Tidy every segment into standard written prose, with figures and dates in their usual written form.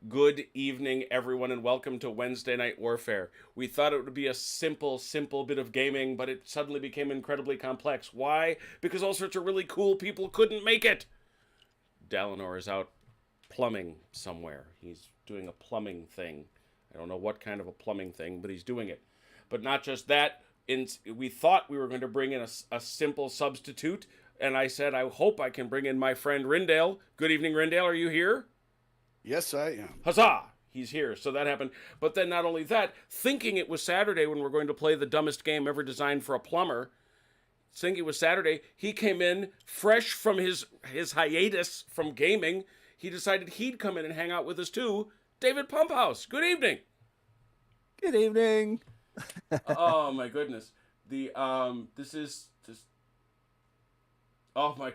Good evening, everyone, and welcome to Wednesday Night Warfare. We thought it would be a simple bit of gaming, but it suddenly became incredibly complex. Why? Because all sorts of really cool people couldn't make it. Dalinor is out plumbing somewhere. He's doing a plumbing thing. I don't know what kind of a plumbing thing, but he's doing it. But not just that. We thought we were going to bring in a simple substitute, and I said, I hope I can bring in my friend Rindale. Good evening, Rindale. Are you here? Yes, I am. Huzzah! He's here. So that happened. But then not only that, thinking it was Saturday when we're going to play the dumbest game ever designed for a plumber, thinking it was Saturday, he came in fresh from his hiatus from gaming. He decided he'd come in and hang out with us too. David Pumphouse, good evening. Good evening. Oh my goodness. The this is just oh my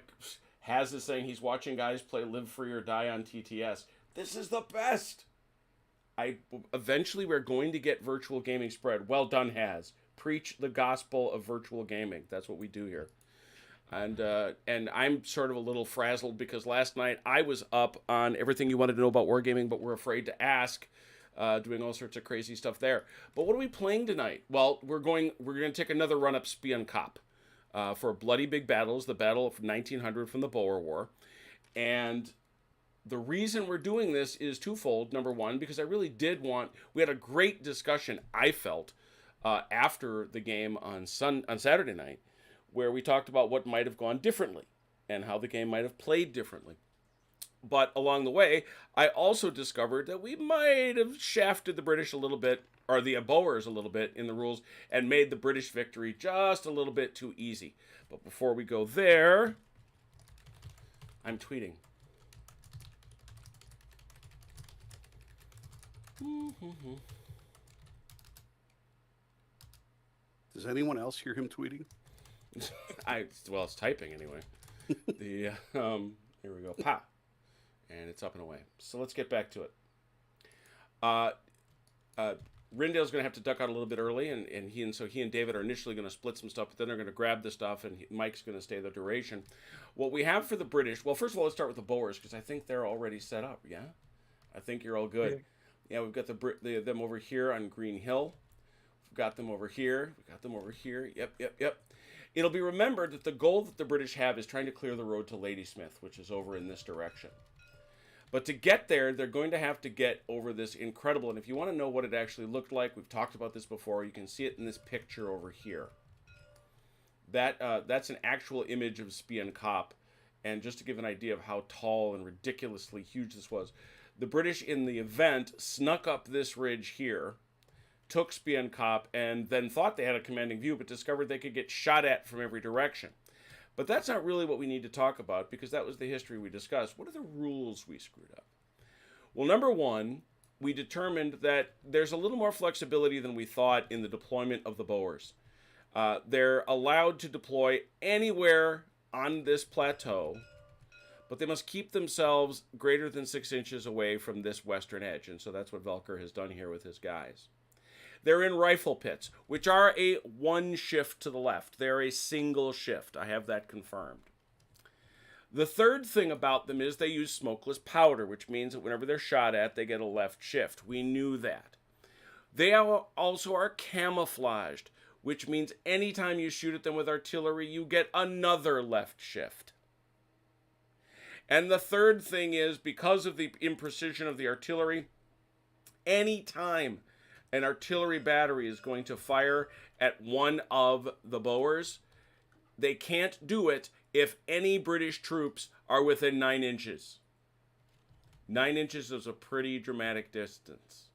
Haz is saying he's watching guys play Live Free or Die on TTS. This is the best. Eventually we're going to get virtual gaming spread. Well done, Haz. Preach the gospel of virtual gaming. That's what we do here. And I'm sort of a little frazzled because last night I was up on everything you wanted to know about wargaming, but we're afraid to ask, doing all sorts of crazy stuff there. But what are we playing tonight? Well, we're going to take another run up Spion Kop for Bloody Big Battles, the Battle of 1900 from the Boer War, and the reason we're doing this is twofold. Number one, because I really did want. We had a great discussion, I felt, after the game on Saturday night, where we talked about what might have gone differently and how the game might have played differently. But along the way, I also discovered that we might have shafted the British a little bit, or the Boers a little bit in the rules, and made the British victory just a little bit too easy. But before we go there, I'm tweeting. Does anyone else hear him tweeting? Well, it's typing anyway. Here we go. Pa, and it's up and away. So let's get back to it. Rindale's going to have to duck out a little bit early, and he and David are initially going to split some stuff, but then they're going to grab the stuff, and Mike's going to stay the duration. What we have for the British, well, first of all, let's start with the Boers because I think they're already set up. Yeah, I think you're all good. Yeah, we've got them over here on Green Hill. We've got them over here. We've got them over here. Yep. It'll be remembered that the goal that the British have is trying to clear the road to Ladysmith, which is over in this direction. But to get there, they're going to have to get over this incredible, and if you want to know what it actually looked like, we've talked about this before, you can see it in this picture over here. That's an actual image of Spion Kop, and just to give an idea of how tall and ridiculously huge this was, the British in the event snuck up this ridge here, took Spion Kop, and then thought they had a commanding view, but discovered they could get shot at from every direction. But that's not really what we need to talk about, because that was the history we discussed. What are the rules we screwed up? Well, number one, we determined that there's a little more flexibility than we thought in the deployment of the Boers. They're allowed to deploy anywhere on this plateau, but they must keep themselves greater than 6 inches away from this western edge, and so that's what Velker has done here with his guys. They're in rifle pits, which are a one shift to the left. They're a single shift. I have that confirmed. The third thing about them is they use smokeless powder, which means that whenever they're shot at, they get a left shift. We knew that. They also are camouflaged, which means anytime you shoot at them with artillery, you get another left shift. And the third thing is, because of the imprecision of the artillery, any time an artillery battery is going to fire at one of the Boers, they can't do it if any British troops are within 9 inches. 9 inches is a pretty dramatic distance.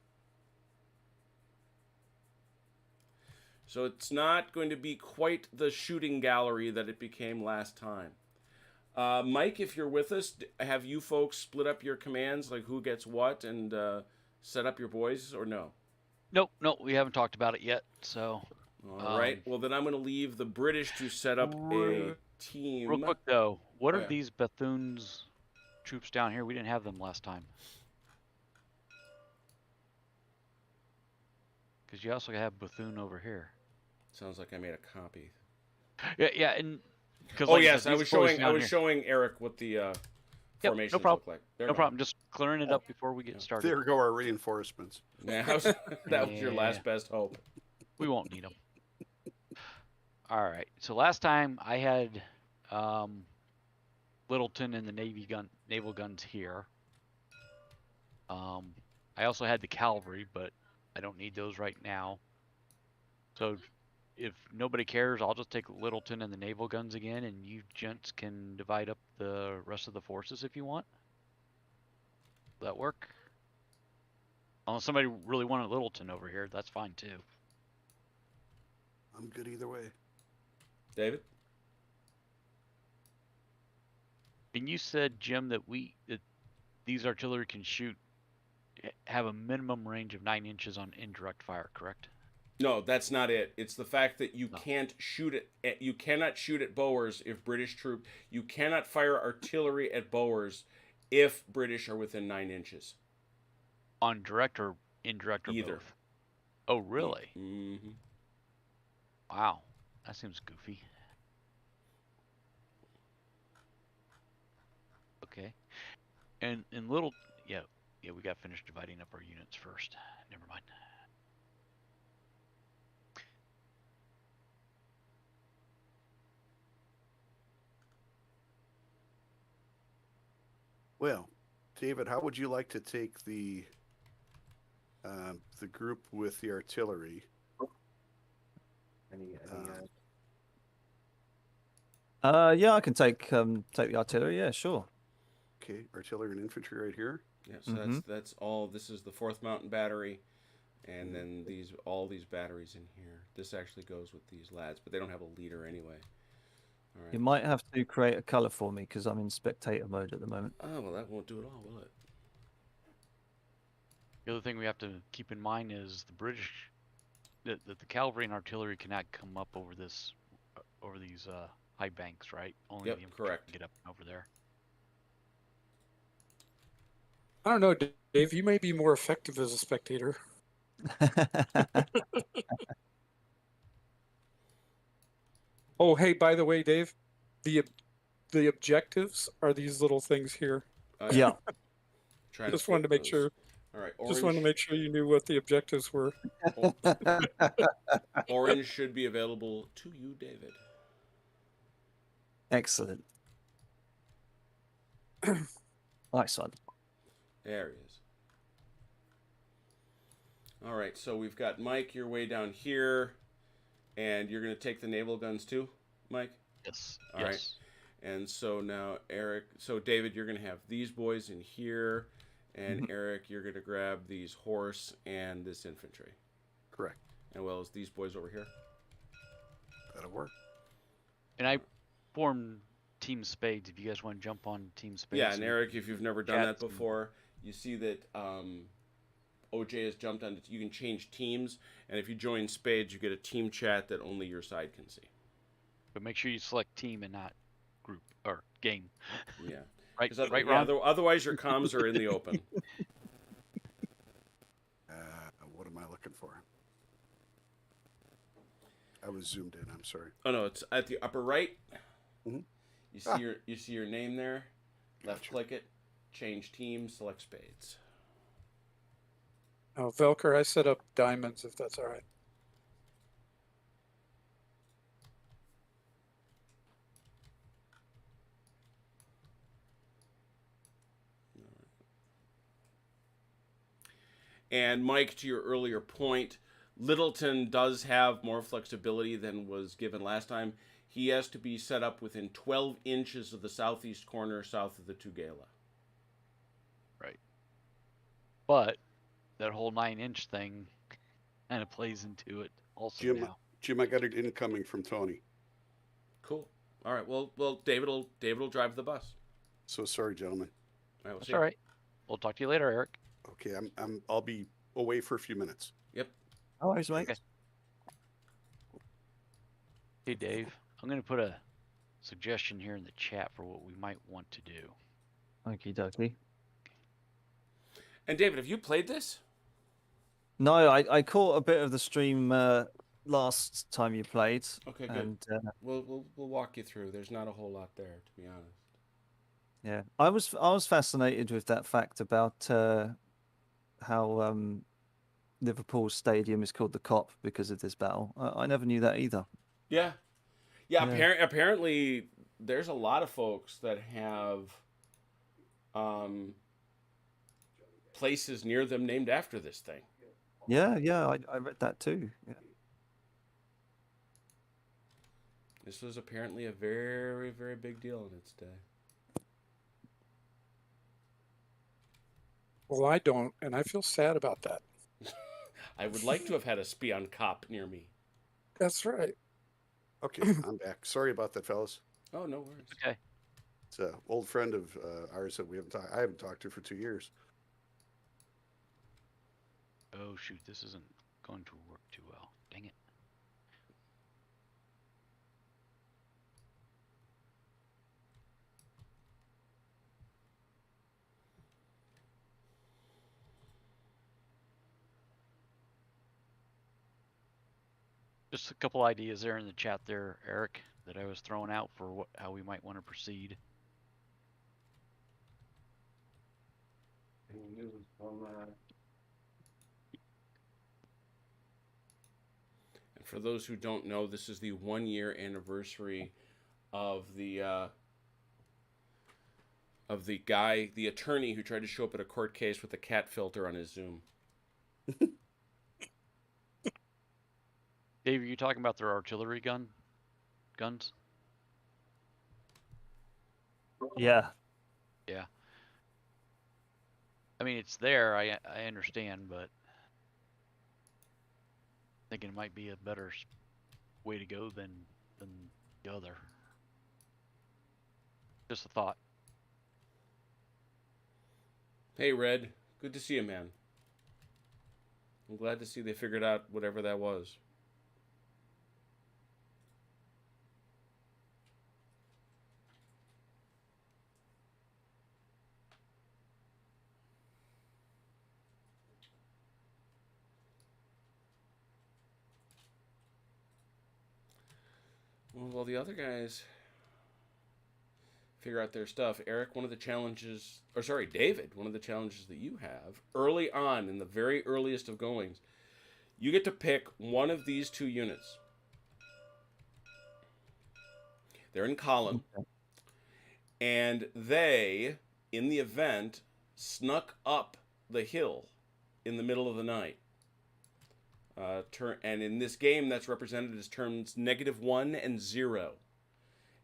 So it's not going to be quite the shooting gallery that it became last time. Mike, if you're with us, have you folks split up your commands, like who gets what, and set up your boys, or no? Nope, we haven't talked about it yet. So, all right. Well, then I'm going to leave the British to set up a team. Real quick though, what are these Bethune's troops down here? We didn't have them last time. Because you also have Bethune over here. Sounds like I made a copy. Yeah, and oh, like, yes, I was showing Eric what the Yep, formations no problem. look like. They're No gone. problem. Just clearing it up before we get started. There go our reinforcements. Yeah, that was your last best hope. We won't need them. All right. So last time I had Littleton and the naval guns here. I also had the cavalry, but I don't need those right now. So if nobody cares, I'll just take Littleton and the naval guns again, and you gents can divide up the rest of the forces if you want. Will that work? Unless somebody really wanted Littleton over here, that's fine too. I'm good either way. David? And you said, Jim, that these artillery can have a minimum range of 9 inches on indirect fire, correct? No, that's not it. It's the fact that you No. can't shoot it. You cannot shoot at Boers if British troop. You cannot fire artillery at Boers if British are within 9 inches. On direct or indirect or Either. both? Oh, really? Mm-hmm. Wow, that seems goofy. Okay, and yeah, we got to finish dividing up our units first. Never mind. Well, David, how would you like to take the group with the artillery? Yeah, I can take the artillery. Yeah, sure. Okay, artillery and infantry right here. Yeah, so that's all. This is the 4th Mountain Battery, and then all these batteries in here. This actually goes with these lads, but they don't have a leader anyway. All right. You might have to create a color for me because I'm in spectator mode at the moment. Oh, well, that won't do it all, will it? The other thing we have to keep in mind is the British, that the cavalry and artillery cannot come up over these high banks, right? Only Yep, the infantry correct. can get up and over there. I don't know, Dave. You may be more effective as a spectator. Oh, hey, by the way, Dave, the objectives are these little things here. Yeah. Trying Just wanted to make sure. All right. Just wanted to make sure you knew what the objectives were. Orange should be available to you, David. Excellent. Nice one. There he is. All right, so we've got Mike, you're way down here, and you're going to take the naval guns too, Mike? Yes. All right. And so now Eric, so David, you're going to have these boys in here, and Eric, you're going to grab these horse and this infantry. Correct. And well as these boys over here. That'll work. And I formed Team Spades. If you guys want to jump on Team Spades. Yeah, and Eric, if you've never done that Cats and- before, you see that OJ has jumped on. You can change teams, and if you join Spades, you get a team chat that only your side can see. But make sure you select team and not group or game. Yeah. Right, Right, Ron? Otherwise, your comms are in the open. What am I looking for? I was zoomed in. I'm sorry. Oh no, it's at the upper right. Mhm. You see your name there. Left Gotcha. click it, change team, select Spades. Oh, Velker, I set up diamonds if that's all right. And Mike, to your earlier point, Littleton does have more flexibility than was given last time. He has to be set up within 12 inches of the southeast corner south of the Tugela. Right. But that whole 9-inch thing kind of plays into it also now. Jim, I got it incoming from Tony. Cool. All right. Well, David will drive the bus. So sorry, gentlemen. All right, we'll That's see all ya. right. We'll talk to you later, Eric. Okay, I'll be away for a few minutes. Yep. Oh, worries, mate. Okay. Hey, Dave. I'm going to put a suggestion here in the chat for what we might want to do. Okie dokie. And David, have you played this? No, I caught a bit of the stream last time you played. Okay, good. And We'll walk you through. There's not a whole lot there, to be honest. Yeah, I was fascinated with that fact about how Liverpool Stadium is called the Cop because of this battle. I never knew that either. Yeah, Yeah. Apparently, there's a lot of folks that have um, places near them named after this thing. Yeah, I read that too. Yeah. This was apparently a very, very big deal in its day. Well, I don't, and I feel sad about that. I would like to have had a Spion Cop near me. That's right. Okay, I'm back. Sorry about that, fellas. Oh, no worries. Okay. It's an old friend of ours that I haven't talked to for 2 years. Oh shoot, this isn't going to work too well. Dang it. Just a couple ideas there in the chat there, Eric, that I was throwing out for how we might want to proceed. And for those who don't know, this is the 1-year anniversary of the guy, the attorney who tried to show up at a court case with a cat filter on his Zoom. Dave, are you talking about their artillery guns? Yeah. Yeah. I mean, it's there. I understand, but thinking it might be a better way to go than the other. Just a thought. Hey, Red. Good to see you, man. I'm glad to see they figured out whatever that was. Well, while the other guys figure out their stuff, Eric, David, one of the challenges that you have early on in the very earliest of goings, you get to pick one of these 2 units. They're in column, and they, in the event, snuck up the hill in the middle of the night. And in this game, that's represented as terms -1 and 0.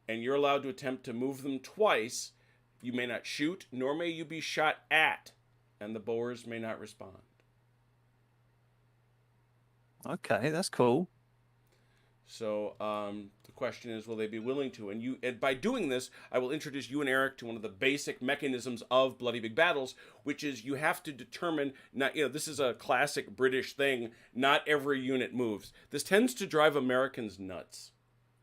And you're allowed to attempt to move them twice. You may not shoot, nor may you be shot at, and the Boers may not respond. Okay, that's cool. So the question is, will they be willing to? And by doing this, I will introduce you and Eric to one of the basic mechanisms of Bloody Big Battles, which is you have to determine, this is a classic British thing, not every unit moves. This tends to drive Americans nuts.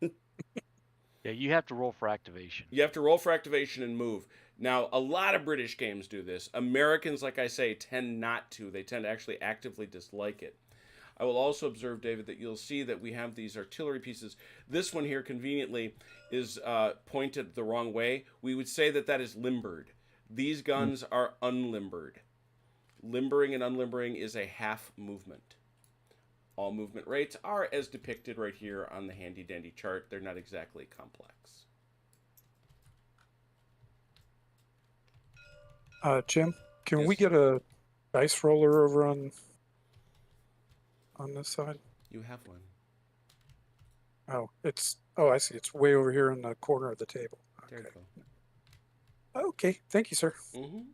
Yeah, you have to roll for activation. You have to roll for activation and move. Now, a lot of British games do this. Americans, like I say, tend not to. They tend to actually actively dislike it. I will also observe, David, that you'll see that we have these artillery pieces. This one here, conveniently, is pointed the wrong way. We would say that is limbered. These guns are unlimbered. Limbering and unlimbering is a half movement. All movement rates are as depicted right here on the handy-dandy chart. They're not exactly complex. Jim, can we Yes. get a dice roller over on this side? You have one. I see. It's way over here in the corner of the table. There Okay. you Okay. Thank you, sir. go. Mm-hmm.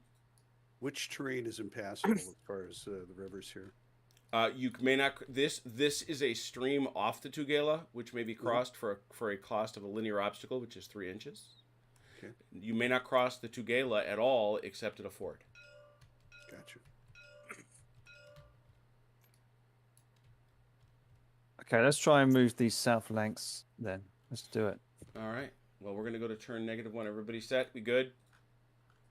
Which terrain is impassable as far as the rivers here? You may not. This is a stream off the Tugela, which may be crossed for a cost of a linear obstacle, which is 3 inches. Okay. You may not cross the Tugela at all, except at a ford. Gotcha. Okay, let's try and move these south flanks then. Let's do it. All right. Well, we're gonna go to turn -1. Everybody set? We good?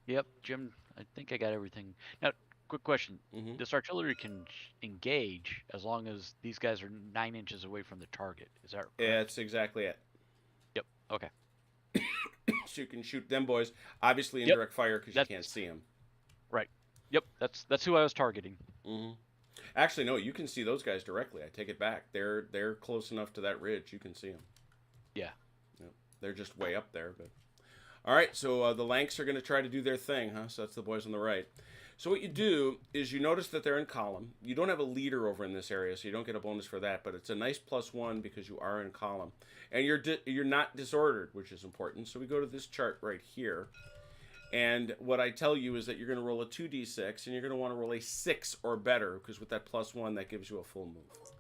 Yep, Jim, I think I got everything. Now, quick question. Mm-hmm. This artillery can engage as long as these guys are 9 inches away from the target. Is that correct? Yeah, that's exactly it. Yep, okay. so you can shoot them boys. Obviously, Yep. indirect fire because you That's- can't see them. Right. Yep. That's who I was targeting. Mm-hmm. Actually, no, you can see those guys directly. I take it back. They're close enough to that ridge. You can see them. Yeah. Yep. They're just way up there. But all right, so the Lanks are going to try to do their thing, huh? So that's the boys on the right. So what you do is you notice that they're in column. You don't have a leader over in this area, so you don't get a bonus for that. But it's a nice +1 because you are in column, and you're not disordered, which is important. So we go to this chart right here. And what I tell you is that you're going to roll a 2d6, and you're going to want to roll a 6 or better, because with that +1, that gives you a full move.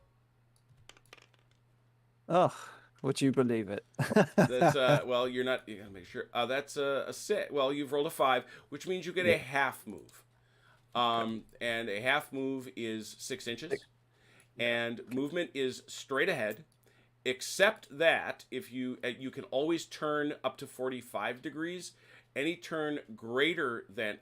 Oh, would you believe it? That's well, you're not. You got to make sure. That's a 6. Well, you've rolled a 5, which means you get a half move. And a half move is 6 inches, and movement is straight ahead. Except that if you can always turn up to 45 degrees. Any turn greater than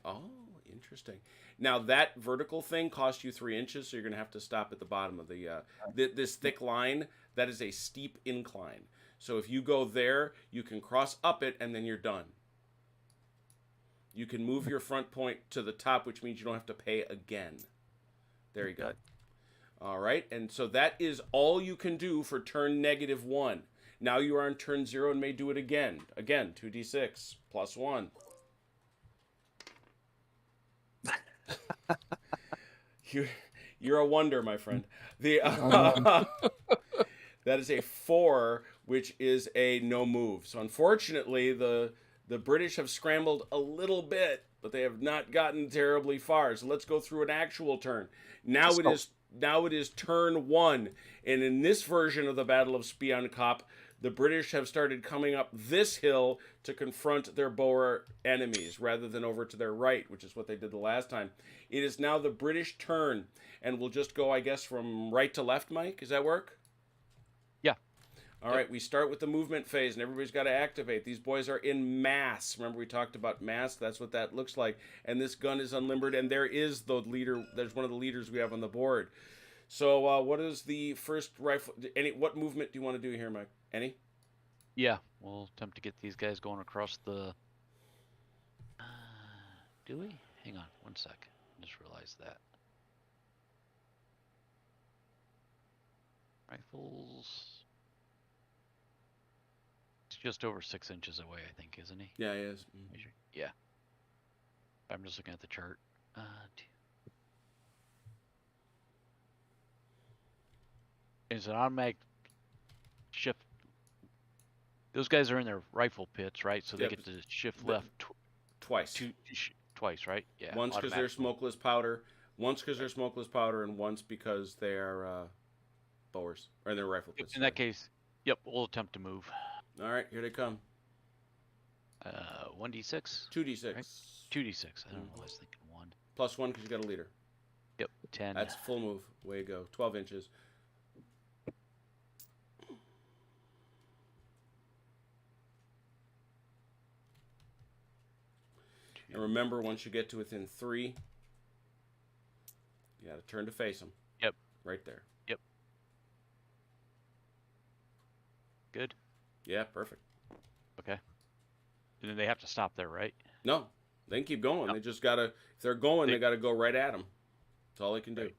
interesting. Now that vertical thing costs you 3 inches, so you're going to have to stop at the bottom of the this thick line. That is a steep incline. So if you go there, you can cross up it, and then you're done. You can move your front point to the top, which means you don't have to pay again. There you go. All right, and so that is all you can do for turn -1. Now you are on turn 0 and may do it again. Again, 2d6 +1. You're a wonder, my friend. That is a 4, which is a no move. So unfortunately, the British have scrambled a little bit, but they have not gotten terribly far. So let's go through an actual turn. Now it is turn 1, and in this version of the Battle of Spion Kop, the British have started coming up this hill to confront their Boer enemies rather than over to their right, which is what they did the last time. It is now the British turn, and we'll just go, I guess, from right to left, Mike. Does that work? Yeah. All right, we start with the movement phase, and everybody's got to activate. These boys are in mass. Remember we talked about mass? That's what that looks like. And this gun is unlimbered, and there is the leader. There's one of the leaders we have on the board. So what is the first rifle? What movement do you want to do here, Mike? Any? Yeah. We'll attempt to get these guys going across the... do we? Hang on 1 sec. I just realized that. Rifles... It's just over 6 inches away, I think, isn't he? Yeah, he is. Yeah. I'm just looking at the chart. It's an automatic shift. Those guys are in their rifle pits, right? So they Yep. get to shift left Twice. twice, right? Yeah. Once because they're smokeless powder. Once because they're smokeless powder, and once because they are Boers or their rifle pits. In that case, yep, we'll attempt to move. All right, here they come. 1d6. 2d6. Right. 2d6. I don't know. I was thinking 1. +1 because you got a leader. Yep. 10. That's full move. Way to go. 12 inches. And remember, once you get to within 3, you got to turn to face them. Yep. Right there. Yep. Good. Yeah, perfect. Okay. And then they have to stop there, right? No, they can keep going. No. They just got to, if they're going, they got to go right at them. That's all they can do. Right.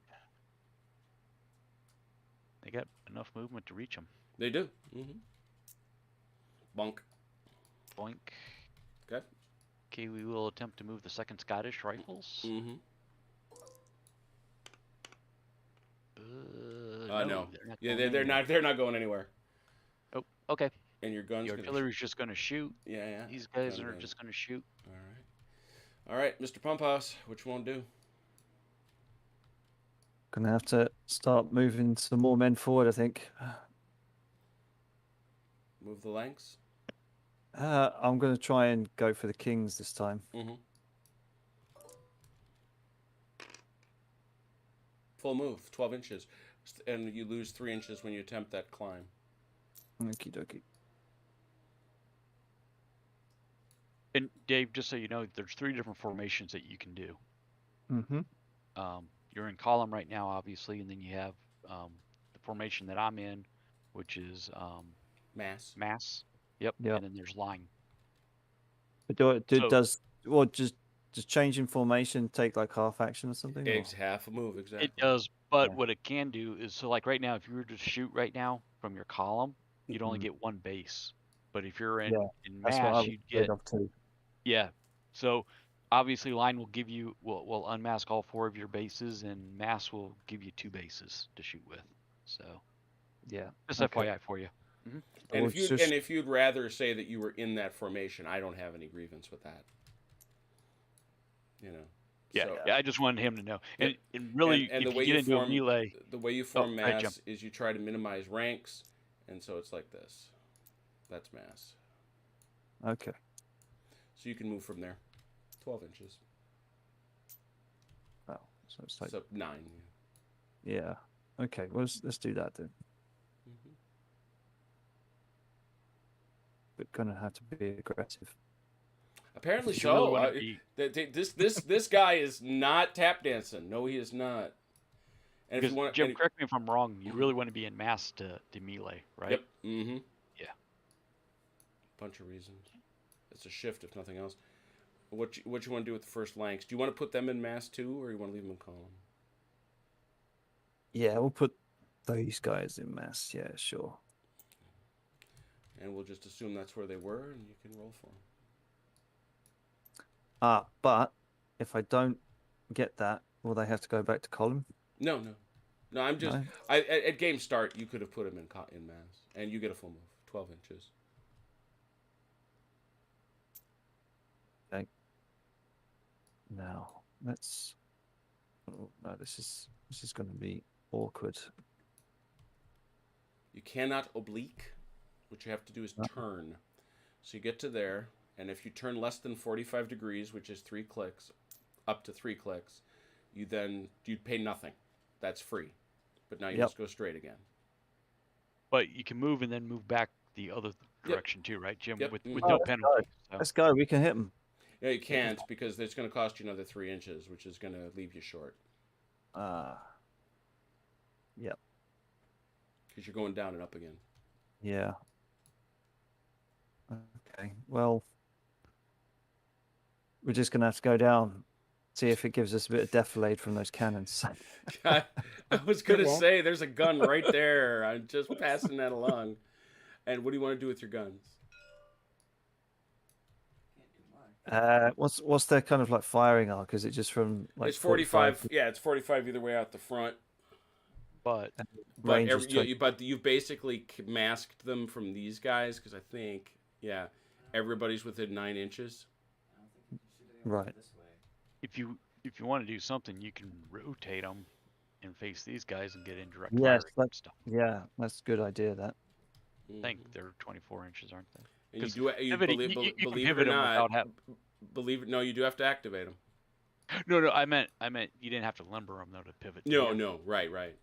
They got enough movement to reach them. They do. Bonk. Boink. Okay. Okay, we will attempt to move the 2nd Scottish Rifles. No. They're not going anywhere. Oh, okay. And your guns. The artillery's just going to shoot. Yeah. These guys are just going to shoot. All right, Mr. Pumphouse, which one do? Gonna have to start moving some more men forward, I think. Move the Lanks. I'm gonna try and go for the Kings this time. Full move, 12 inches, and you lose 3 inches when you attempt that climb. Okie dokie. And Dave, just so you know, there's 3 different formations that you can do. You're in column right now, obviously, and then you have the formation that I'm in, which is Mass. mass. Yep. Yep. And then there's line. But So- does changing formation take like half action or something? Or? It's half a move, exactly. It does, but Yeah. what it can do is, so like right now, if you were to shoot right now from your column, you'd only Mhm. get one base. But if you're Yeah, in That's what I mass, was you'd afraid get, of too. yeah. So obviously line will give you, will unmask all 4 of your bases, and mass will give you 2 bases to shoot with. So Yeah. just Okay. FYI for you. And Well, if you'd rather say that you were in that formation, I don't have any grievance with that. You know. Yeah, So, yeah. I just wanted him to know. Yep. And really, and the if way you get into a form melee, the way you form go ahead, Jim. mass is you try to minimize ranks, and so it's like this. That's mass. Okay. So you can move from there, 12 inches. Oh, so it's like So 9. yeah. Okay. Well, let's do that then. Mm-hmm. But gonna have to be aggressive. Apparently You really so. wanna be- This guy is not tap dancing. No, he is not. And if Because you want, Jim, correct me if I'm wrong. You really want to be in mass to melee, right? Yep. Mm-hmm. Yeah. Bunch of reasons. It's a shift, if nothing else. What you want to do with the first lanks? Do you want to put them in mass too, or you want to leave them in column? Yeah, we'll put these guys in mass. Yeah, sure. And we'll just assume that's where they were, and you can roll for them. But if I don't get that, will they have to go back to column? No. I'm just. No? At game start, you could have put them in mass, and you get a full move, 12 inches. Okay. Now let's. Oh, no, this is going to be awkward. You cannot oblique. What you have to do is turn. So you get to there, and if you turn less than 45 degrees, which is 3 clicks, up to 3 clicks, you'd pay nothing. That's free. But now you just go straight again. But you can move and then move back the other direction too, right, Jim? Yep. With Mhm. no let's penalty. So. Let's go. We can hit them. No, you can't because it's going to cost you another 3 inches, which is going to leave you short. Yep. Because you're going down and up again. Yeah. Okay. Well, we're just gonna have to go down, see if it gives us a bit of defilade from those cannons. I was going to Well. say, there's a gun right there. I'm just passing that along. And what do you want to do with your guns? What's their kind of like firing arc? Is it just from like It's 45. Yeah, it's 45 either way out the front. But range is 20? But you've basically masked them from these guys because I think, everybody's within 9 inches. Right. if you want to do something, you can rotate them and face these guys and get indirect Yes, firing and stuff. Yeah, that's a good idea. That. I think they're 24 inches, aren't they? And you 'Cause do you pivoting- believe, you can believe it pivot or 'em not. without Believe it. No, you do have to activate them. No, I meant you didn't have to limber them though to pivot. No, right. Right.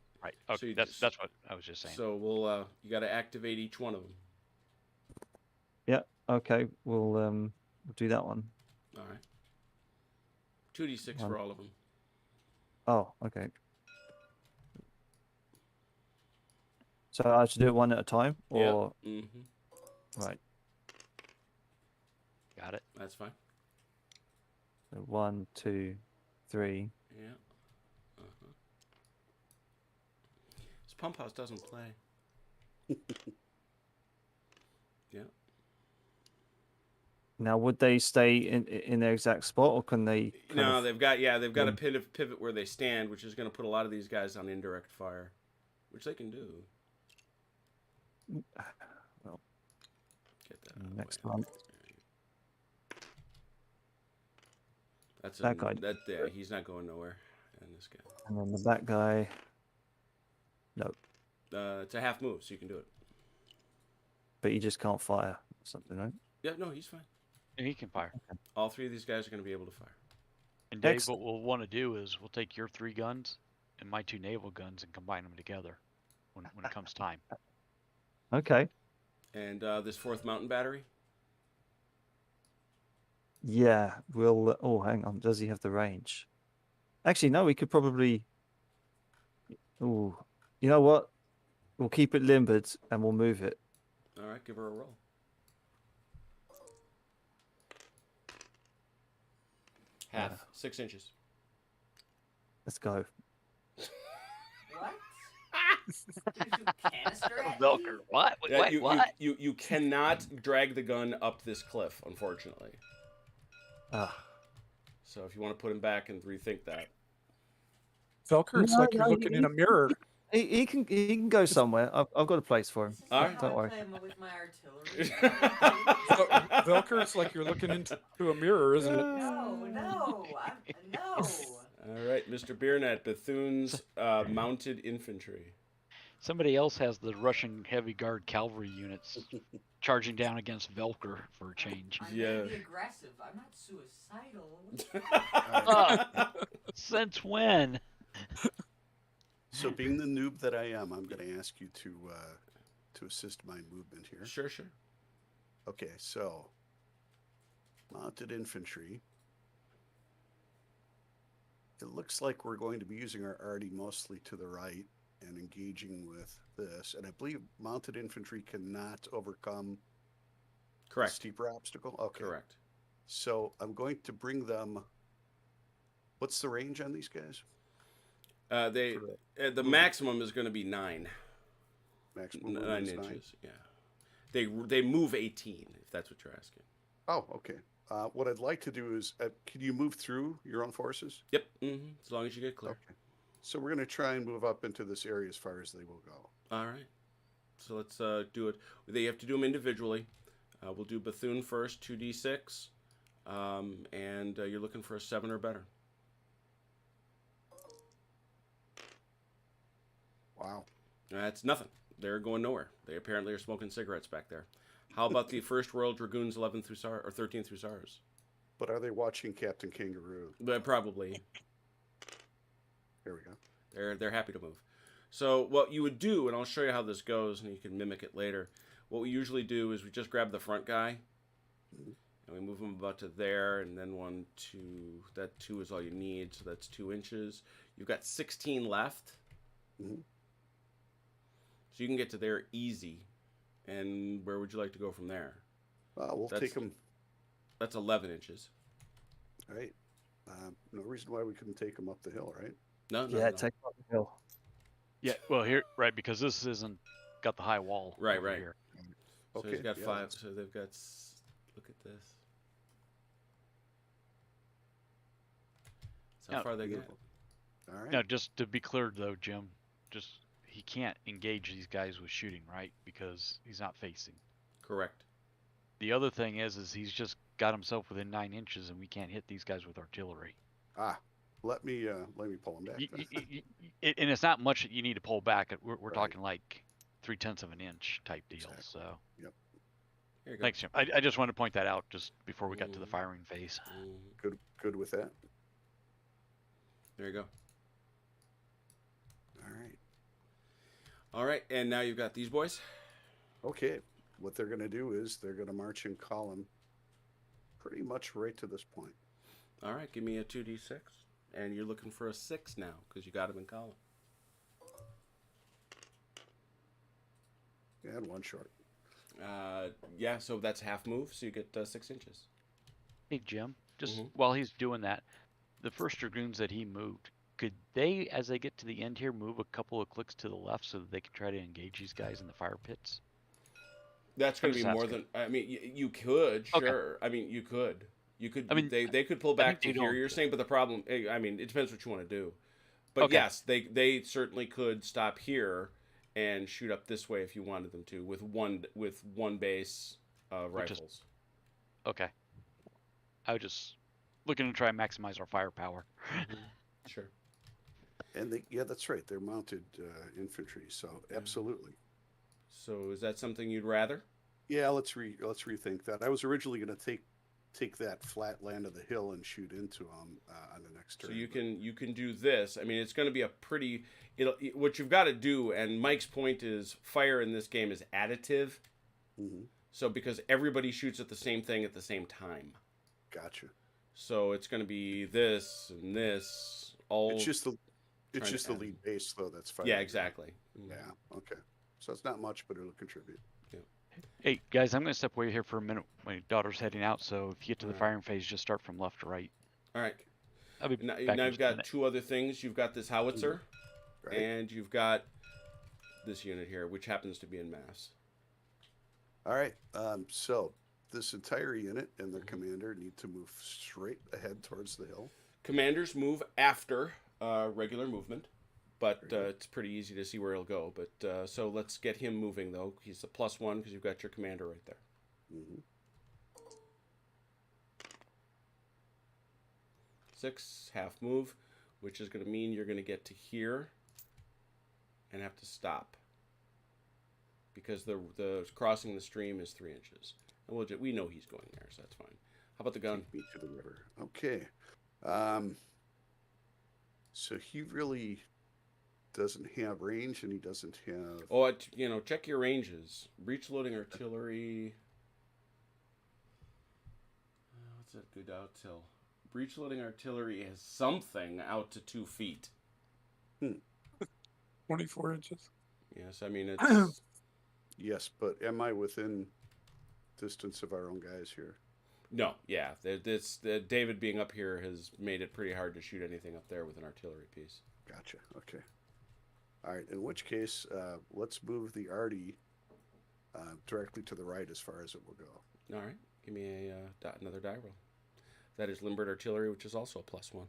So Okay, you that's just- what I was just saying. So we'll you got to activate each one of them. Yeah. Okay. We'll do that one. All right. 2d6 for all of them. Oh, okay. So I should do it one at a time, or right? Got it. That's fine. So 1, 2, 3. Yeah. This pump house doesn't play. Yeah. Now, would they stay in their exact spot, or can they? No, they've got a pivot where they stand, which is going to put a lot of these guys on indirect fire, which they can do. Well, Get that out of the next way. month. That's That guy. he's not going nowhere. And this guy. And then the back guy. No, It's a half move, so you can do it. but you just can't fire or something, right? Yeah, no, he's fine. And he can fire. All 3 of these guys are going to be able to fire. And Dave, Excellent. what we'll want to do is we'll take your 3 guns and my 2 naval guns and combine them together when it comes time. Okay. And this 4th mountain battery. Yeah, we'll. Oh, hang on. Does he have the range? Actually, no. We could probably. Oh, you know what? We'll keep it limbered and we'll move it. All right, give her a roll. Half, No. 6 inches. Let's go. What? You shoot canister at me? Velker, what? Wait, Yeah, wait, what? you cannot drag the gun up this cliff, unfortunately. Ah. So if you want to put him back and rethink that. Velker, it's No, like you're no, looking in a mirror. He can go somewhere. I've got a place for him. This is All how right. Don't I worry. play with my artillery. Velker, it's like you're looking into a mirror, isn't it? No, no, no. All right, Mr. Beernet, Bethune's mounted infantry. Somebody else has the Russian heavy guard cavalry units charging down against Velker for a change. I'm Yeah. gonna be aggressive. I'm not suicidal. Since when? So, being the noob that I am, I'm going to ask you to assist my movement here. Sure. Okay, so mounted infantry. It looks like we're going to be using our arty mostly to the right and engaging with this. And I believe mounted infantry cannot overcome a Correct. steeper obstacle. Okay. Correct. So I'm going to bring them. What's the range on these guys? The maximum is going to be 9. Maximum 9 movement is inches. Yeah. They move 18 if that's what you're asking. Oh, okay. What I'd like to do is, can you move through your own forces? Yep. As long as you get clear. Okay. So we're going to try and move up into this area as far as they will go. All right. So let's do it. They have to do them individually. We'll do Bethune first, 2d6, and you're looking for a 7 or better. Wow. That's nothing. They're going nowhere. They apparently are smoking cigarettes back there. How about the First Royal Dragoons, 11th Hussars or 13th Hussars? But are they watching Captain Kangaroo? Probably. Here we go. They're happy to move. So what you would do, and I'll show you how this goes, and you can mimic it later. What we usually do is we just grab the front guy, and we move him about to there, and then 1, 2. That 2 is all you need, so that's 2 inches. You've got 16 left, Mm-hmm. so you can get to there easy. And where would you like to go from there? We'll take them. That's 11 inches. Right. No reason why we couldn't take them up the hill, right? No. Yeah, take up the hill. Yeah, well, here, right, because this isn't got the high wall. Right. over here. So Okay, he's got yeah, 5. that's- So they've got. Look at this. That's how Now- far they get. Beautiful. All right. Now, just to be clear, though, Jim, he can't engage these guys with shooting, right? Because he's not facing. Correct. The other thing is he's just got himself within 9 inches, and we can't hit these guys with artillery. Let me pull them back. then. And it's not much that you need to pull back. We're Right. talking like 3/10 of an inch type deal. Exactly. So Here you go. thanks, Jim. I just wanted to point that out just before we got to the Mhm. firing phase. Good with that. There you go. All right. All right, and now you've got these boys. Okay. What they're going to do is they're going to march in column pretty much right to this point. All right, give me a 2d6, and you're looking for a 6 now because you got them in column. And one short. Yeah, so that's half move, so you get 6 inches. Hey, Jim, just Mhm. while he's doing that, the first dragoons that he moved, could they, as they get to the end here, move a couple of clicks to the left so that they can try to engage these guys in the fire pits? That's going to I'm be just more asking. than. I mean, you could, Okay. sure. I mean, you could. You could. I mean, they could pull I back think to they here. don't. You're saying, but the problem. I mean, it depends what you want to do. But Okay. yes, they certainly could stop here and shoot up this way if you wanted them to with one base rifles. Okay. I was just looking to try and maximize our firepower. Sure. And that's right. They're mounted infantry. So absolutely. So is that something you'd rather? Yeah. Let's rethink that. I was originally going to take that flat land of the hill and shoot into them on the next turn. So you but- can do this. I mean, it's going to be a pretty. What you've got to do, and Mike's point is, fire in this game is additive. Mhm. So because everybody shoots at the same thing at the same time, Gotcha. so it's going to be this and this all. It's just the trying to add. lead base though. That's fine. Yeah, exactly. Yeah. Okay. So it's not much, but it'll contribute. Hey, guys, I'm going to step away here for a minute. My daughter's heading out, so if you get to the Alright. firing phase, just start from left to right. All right. I'll be Now, back now in you've just a got minute. two other things. You've got this howitzer, Right. and you've got this unit here, which happens to be in mass. All right. So this entire unit and Mm-hmm. their commander need to move straight ahead towards the hill. Commanders move after regular movement, but Very good. it's pretty easy to see where he'll go. But so let's get him moving, though. He's a +1 because you've got your commander right there. Hmm. 6, half move, which is going to mean you're going to get to here and have to stop because the crossing the stream is 3 inches. And we know he's going there, so that's fine. How about the gun? Take me to the river. Okay. So he really doesn't have range, and he doesn't have. Oh, check your ranges. Breech loading artillery. What's that good out till? Breech loading artillery has something out to 2 feet. 24 inches. Yes, I mean it's. Yes, but am I within distance of our own guys here? No, yeah. David being up here has made it pretty hard to shoot anything up there with an artillery piece. Gotcha. Okay. All right. In which case, let's move the arty directly to the right as far as it will go. All right, give me another die roll. That is Limbert artillery, which is also a +1.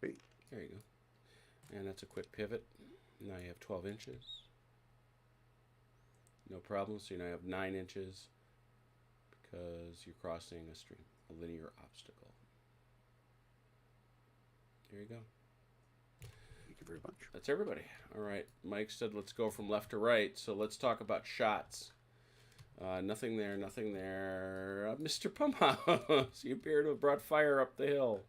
Hey. There you go. And that's a quick pivot. Now you have 12 inches. No problem. So you now have 9 inches because you're crossing a stream, a linear obstacle. There you go. Thank you very much. That's everybody. All right. Mike said let's go from left to right. So let's talk about shots. Nothing there, nothing there. Mr. Pumhouse, you appear to have brought fire up the hill.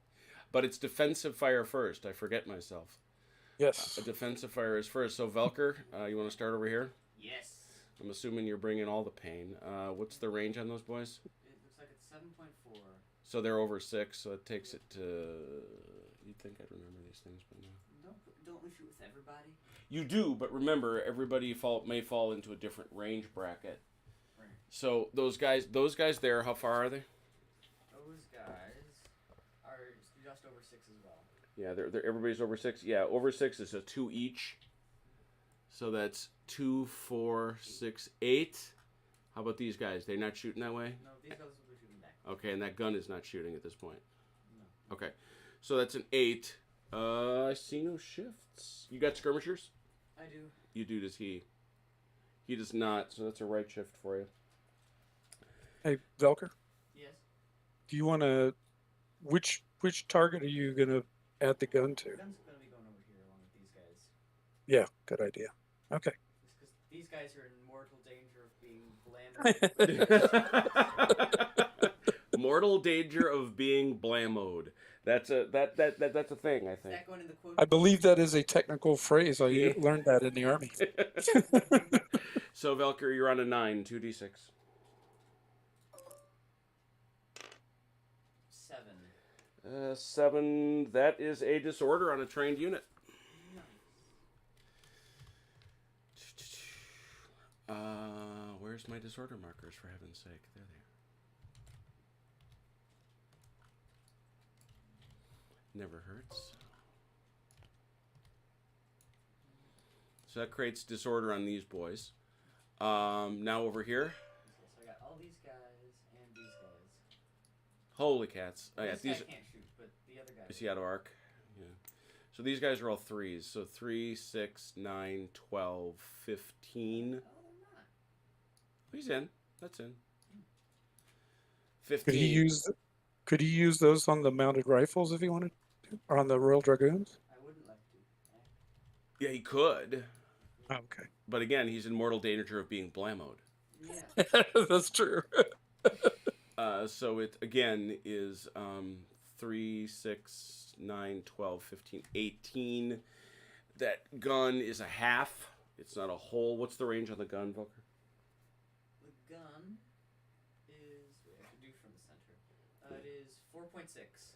But it's defensive fire first. I forget myself. Yes. A defensive fire is first. So, Velker, you want to start over here? Yes. I'm assuming you're bringing all the pain. What's the range on those boys? It looks like it's 7.4. So they're over 6, so it takes it to... You'd think I'd remember these things, but no. Don't we shoot with everybody? You do, but remember, everybody may fall into a different range bracket. Right. So those guys there, how far are they? Those guys are just over 6 as well. Yeah, they're everybody's over 6. Yeah, over 6 is a 2 each. So that's 2, 4, 6, 8. How about these guys? They're not shooting that way? No, these guys will be shooting back. Okay, and that gun is not shooting at this point. No. Okay, so that's an 8. I see no shifts. You got skirmishers? I do. You do, does he? He does not, so that's a right shift for you. Hey, Velker, Yes. do you want to? Which target are you gonna add the gun to? The gun's gonna be going over here along with these guys. Yeah, good idea. Okay. Because these guys are in mortal danger of being blammed. Mortal danger of being blammoed. That's a thing, I Is think. that going in the quote? I believe that is a technical phrase. I Yeah. learned that in the army. So Velker, you're on a 9, 2d6. 7. 7. That is a disorder on a trained unit. Nice. Where's my disorder markers, for heaven's sake? There they are. Never hurts. So that creates disorder on these boys. Now over here. So I got all these guys and these guys. Holy cats. Oh, yeah, This these guy can't shoot, but the other guy. is he out of arc? Yeah. So these guys are all 3s. So 3, 6, 9, 12, 15. Oh, they're not. He's in. That's in. Could 15. he use those on the mounted rifles if he wanted to, or on the Royal Dragoons? I wouldn't like to. Yeah, he could. Oh, okay. But again, he's in mortal danger of being blammoed. Yeah. That's true. So it, again, is 3, 6, 9, 12, 15, 18. That gun is a half. It's not a whole. What's the range on the gun, Volker? The gun is. Wait, I have to do from the center. It is 4.6.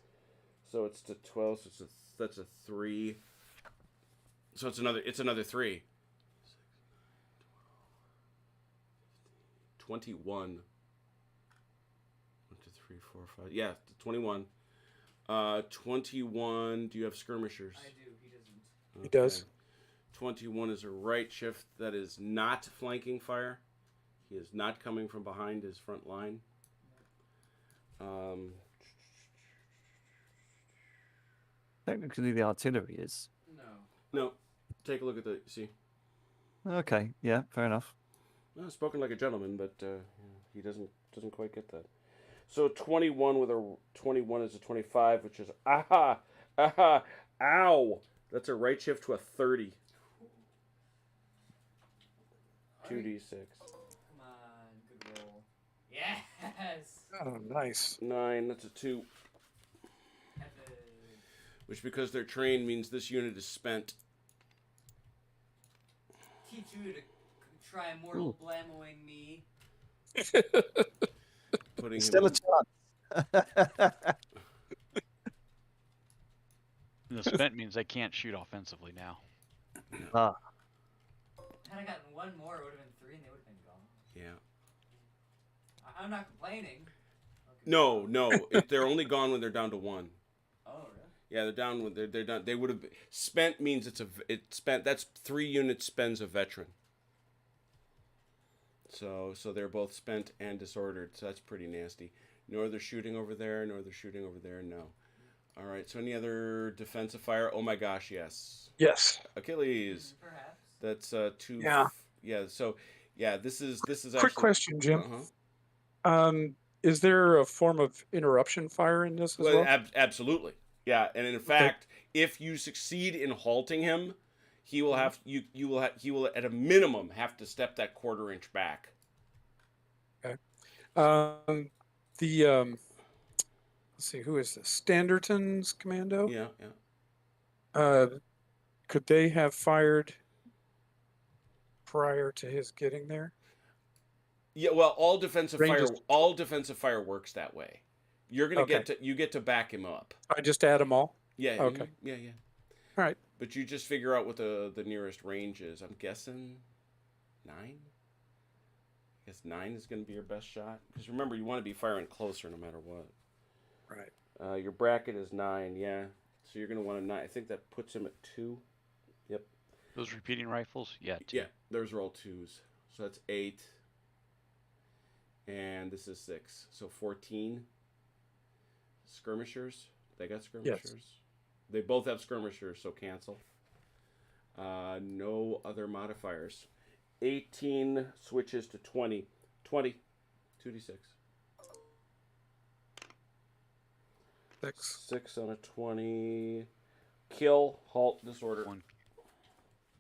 So it's to 12. So that's a 3. So it's another 3. 21. 1, 2, 3, 4, 5. Yeah, 21. 21. Do you have skirmishers? I do. He doesn't. He does. 21 is a right shift that is not flanking fire. He is not coming from behind his front line. Technically, the artillery is. No. No, take a look at the. See, Okay, yeah, fair enough. well, spoken like a gentleman, but he doesn't quite get that. So 21 with a 21 is a 25, which is aha, ow. That's a right shift to a 30. 2d6. Come on, good roll. Yes. Oh, nice. 9. That's a 2. Epic. Which, because they're trained, means this unit is spent. Teach you to try mortal blamoing me. Putting Still a him chance. And the spent means they can't shoot offensively now. Ah, Had I gotten one more, it would have been 3 and they would have been gone. Yeah. I'm not complaining. No. They're only gone when they're down to 1. Oh, really? Yeah, they're down when they're done. They would have spent means it's spent. That's 3 units spends a veteran. So they're both spent and disordered. So that's pretty nasty. No other shooting over there. No other shooting over there. No. All right. So any other defensive fire? Oh my gosh, yes. Yes. Achilles. Perhaps. That's 2. Yeah. Yeah. So yeah, this is Quick actually. question, Jim. Uh-huh. Is there a form of interruption fire in this as well? Absolutely. Yeah, and in fact, if you succeed in halting him, he will have he will at a minimum have to step that 1/4 inch back. Okay. Let's see, who is this? Standerton's commando? Yeah. Could they have fired prior to his getting there? Yeah, well, all defensive Ranges- fire works that way. You're gonna get to back him up. I just add them all. Yeah. Okay. Yeah. All right. But you just figure out what the nearest range is. I'm guessing 9. I guess 9 is gonna be your best shot. Because remember, you want to be firing closer no matter what. Right. Your bracket is 9. Yeah. So you're gonna want a 9. I think that puts him at 2. Yep. Those repeating rifles? Yeah, 2. Yeah. Those are all 2s. So that's 8. And this is 6. So 14. Skirmishers. They got skirmishers. Yes. They both have skirmishers, so cancel. No other modifiers. 18 switches to 20. 20. 2d6. 6. 6 on a 20. Kill, halt, disorder. 1.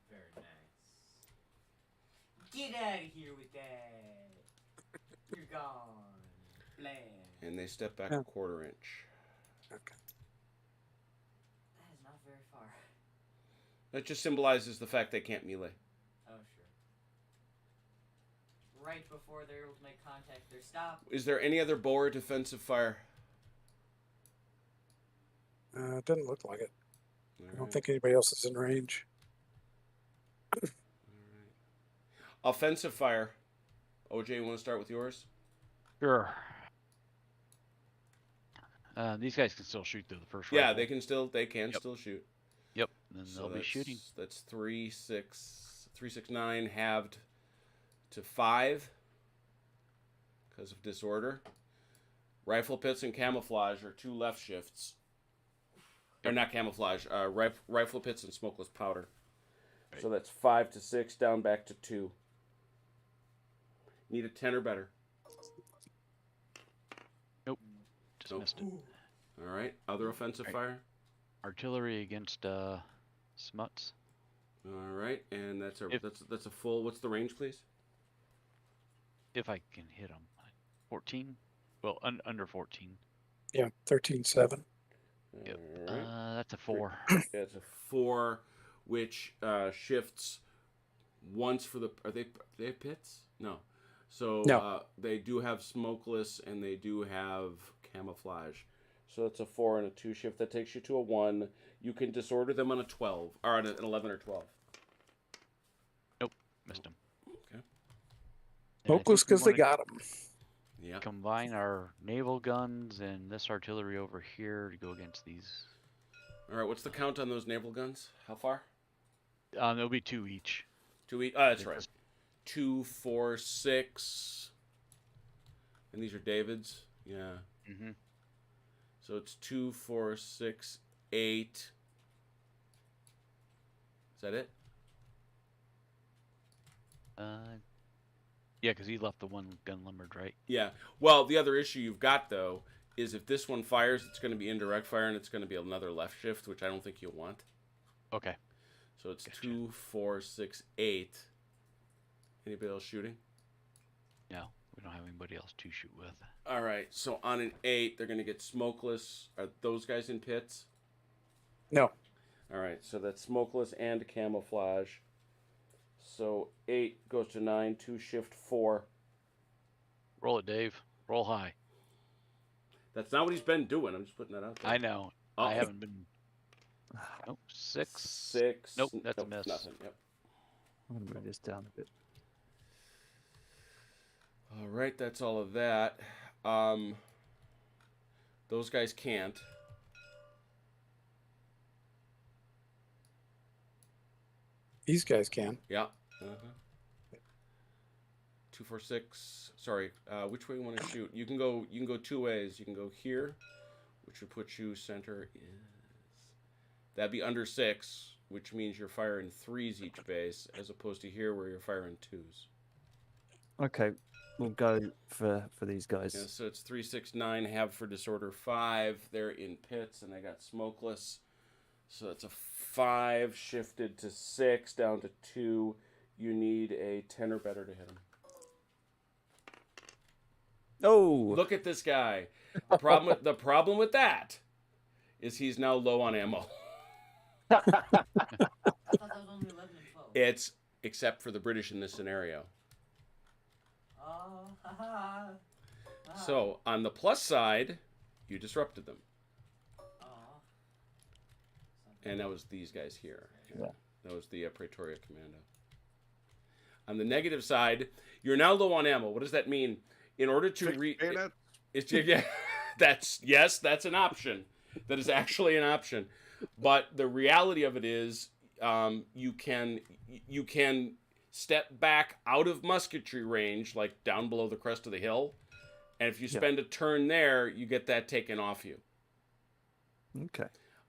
Very nice. Get out of here with that. You're gone. Blam. And they step back Yeah. a 1/4 inch. Okay. That is not very far. That just symbolizes the fact they can't melee. Oh, sure. Right before they're able to make contact, they're stopped. Is there any other bow or defensive fire? It doesn't look like it. All I don't right. think anybody else is in range. Offensive fire. OJ, you want to start with yours? Sure. These guys can still shoot through the first Yeah, rifle. they can still Yep. shoot. Yep, then So they'll be shooting. That's 3, 6, 3, 6, 9 halved to 5 because of disorder. Rifle pits and camouflage are 2 left shifts. Or not camouflage. Rifle pits and smokeless powder. Right. So that's 5 to 6 down back to 2. Need a 10 or better. Just Nope. missed it. All right. Other offensive Right. fire. Artillery against Smuts. All right, and that's If- that's a full. What's the range, please? If I can hit them. 14? Well, under 14. Yeah, 13-7. Yep. All right. That's a 4. Yeah, it's a 4, which shifts once for the. Are they have pits? No. So No. they do have smokeless and they do have camouflage. So it's a 4 and a 2 shift. That takes you to a 1. You can disorder them on a 12 or on an 11 or 12. Missed them. Okay. Smokeless because they got them. Yeah. combine our naval guns and this artillery over here to go against these. All right. What's the count on those naval guns? How far? There'll be 2 each. 2 each. Oh, that's It's right. just- 2, 4, 6. And these are David's. Yeah. Mhm. So it's 2, 4, 6, 8. Is that it? Yeah, because he left the one gun limbered, right? Yeah. Well, the other issue you've got though is if this one fires, it's going to be indirect fire, and it's going to be another left shift, which I don't think you'll want. Okay. So it's Gotcha. 2, 4, 6, 8. Anybody else shooting? No, we don't have anybody else to shoot with. All right. So on an 8, they're going to get smokeless. Are those guys in pits? No. All right. So that's smokeless and camouflage. So 8 goes to 9. 2 shift 4. Roll it, Dave. Roll high. That's not what he's been doing. I'm just putting that out there. I know. Oh. I haven't been. Nope. 6. 6. Nope, that's a miss. Nothing. Yep. I'm gonna move this down a bit. All right, that's all of that. Those guys can't. These guys can. Yeah. 2, 4, 6. Sorry. Which way you want to shoot? You can go 2 ways. You can go here, which would put you center is. That'd be under 6, which means you're firing 3s each base, as opposed to here where you're firing 2s. Okay, we'll go for these guys. Yeah, so it's 3, 6, 9. Have for disorder 5. They're in pits and they got smokeless. So that's a 5 shifted to 6 down to 2. You need a 10 or better to hit him. Oh, Look at this guy. The problem with that is he's now low on ammo. I thought that was only 11 and 12. It's except for the British in this scenario. Oh, haha. So on the plus side, you disrupted them, Oh. and that was these guys here. Yeah. That was the Praetoria Commando. On the negative side, you're now low on ammo. What does that mean? In order to Bayonet? it's yeah, that's an option. That is actually an option. But the reality of it is, you can step back out of musketry range, like down below the crest of the hill, and if you Yeah. spend a turn there, you get that taken off you. okay.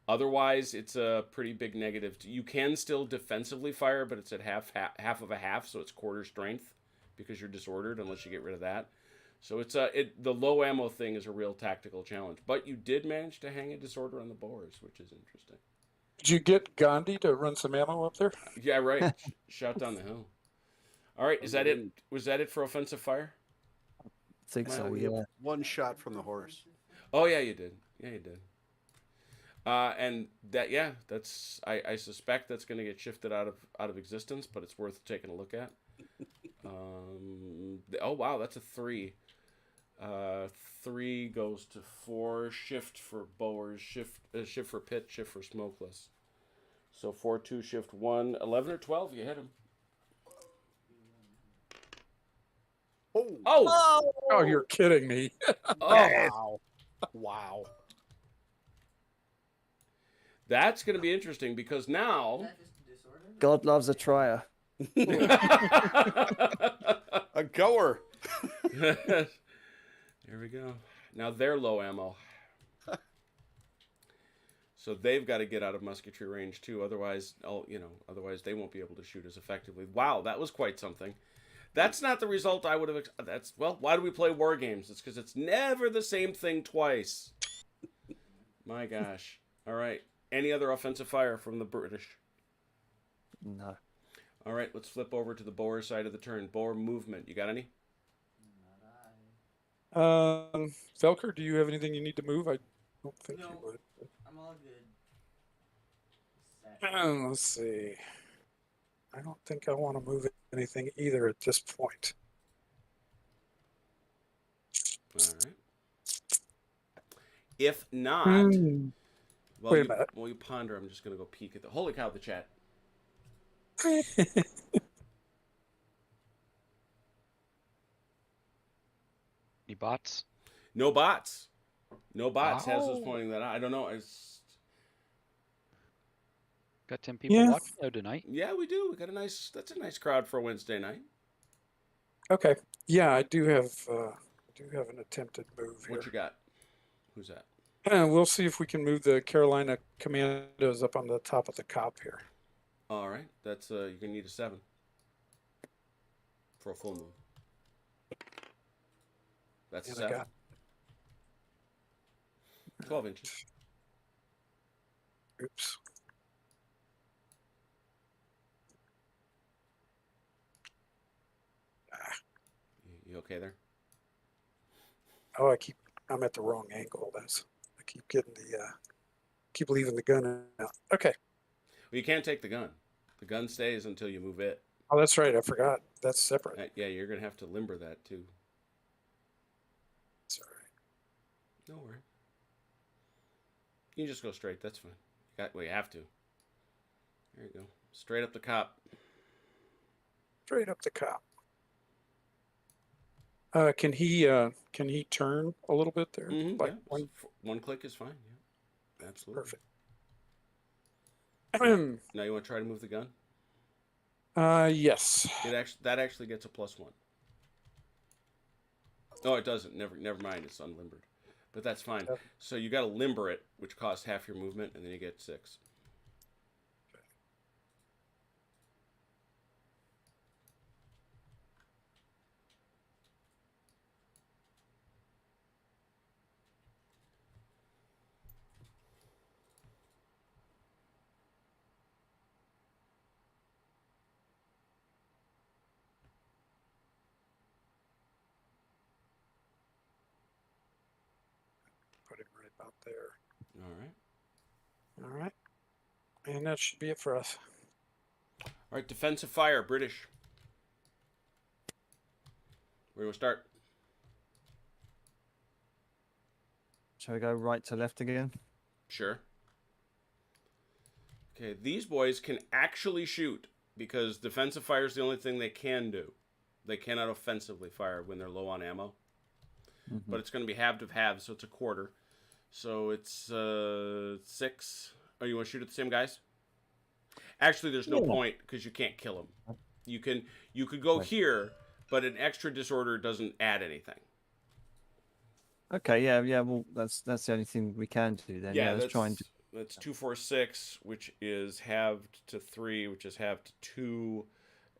Otherwise, it's a pretty big negative. You can still defensively fire, but it's at half of a half, so it's quarter strength because you're disordered unless you get rid of that. So it's the low ammo thing is a real tactical challenge. But you did manage to hang a disorder on the Boers, which is interesting. Did you get Gandhi to run some ammo up there? Yeah, right. Shot down the hill. All right, is that it? Was that it for offensive fire? I think Well, so. we have Yeah. one shot from the horse. Oh yeah, you did. Yeah, you did. And that that's I suspect that's going to get shifted out of existence, but it's worth taking a look at. Oh wow, that's a 3. 3 goes to 4. Shift for Boers. Shift for pit. Shift for smokeless. So 4, 2, shift 1. 11 or 12, you hit him. Oh! Oh, you're kidding me. Wow. Wow. That's going to be interesting because Is now. that just a disorder? God loves a trier. A goer. There we go. Now they're low ammo. So they've got to get out of musketry range too. Otherwise, otherwise they won't be able to shoot as effectively. Wow, that was quite something. That's not the result I would have. Why do we play war games? It's because it's never the same thing twice. My gosh. All right. Any other offensive fire from the British? No. All right, let's flip over to the Boer side of the turn. Boer movement. You got any? Not I. Velker, do you have anything you need to move? I don't think you No. would. I'm all good. Set. Let's see. I don't think I want to move anything either at this point. All right. If not, well, Wait a minute. While you ponder, I'm just going to go peek at the. Holy cow, the chat. bots? No bots. No bots. Has us Oh. pointing that out. I don't know. Got 10 people Yeah. watching though tonight. Yeah, we do. We got that's a nice crowd for a Wednesday night. Okay. Yeah, I do have an attempted move here. What you got? Who's that? We'll see if we can move the Carolina Commandos up on the top of the cop here. All right. That's you're gonna need a 7 for a full move. That's a And I 7. got 12 inches. oops. You okay there? Oh, I'm at the wrong angle. I keep getting keep leaving the gun out. Okay. Well, you can't take the gun. The gun stays until you move it. Oh, that's right. I forgot. That's separate. Yeah, you're gonna have to limber that too. That's all right. No worry. You can just go straight. That's fine. Well, you have to. There you go. Straight up the cop. Straight up the cop. Can he turn a little bit there? Mm-hmm, Like yeah. One click is fine. Yeah, absolutely. perfect. Now you want to try to move the gun? Yes. That actually gets a +1. No, it doesn't. Never mind. It's unlimbered, but that's fine. Yep. So you got to limber it, which costs half your movement, and then you get 6. Put him right about there. All right. All right. And that should be it for us. All right. Defensive fire, British. Where do we start? Shall we go right to left again? Sure. Okay, these boys can actually shoot because defensive fire is the only thing they can do. They cannot offensively fire when they're low on ammo. Mm-hmm. But it's going to be halved of halves, so it's a quarter. So it's 6. Oh, you want to shoot at the same guys? Actually, there's no point because you can't kill them. You could go here, but an extra disorder doesn't add anything. Okay, yeah. Well, that's the only thing we can do then. Yeah, let's try and do. That's 2, 4, 6, which is halved to 3, which is halved to 2,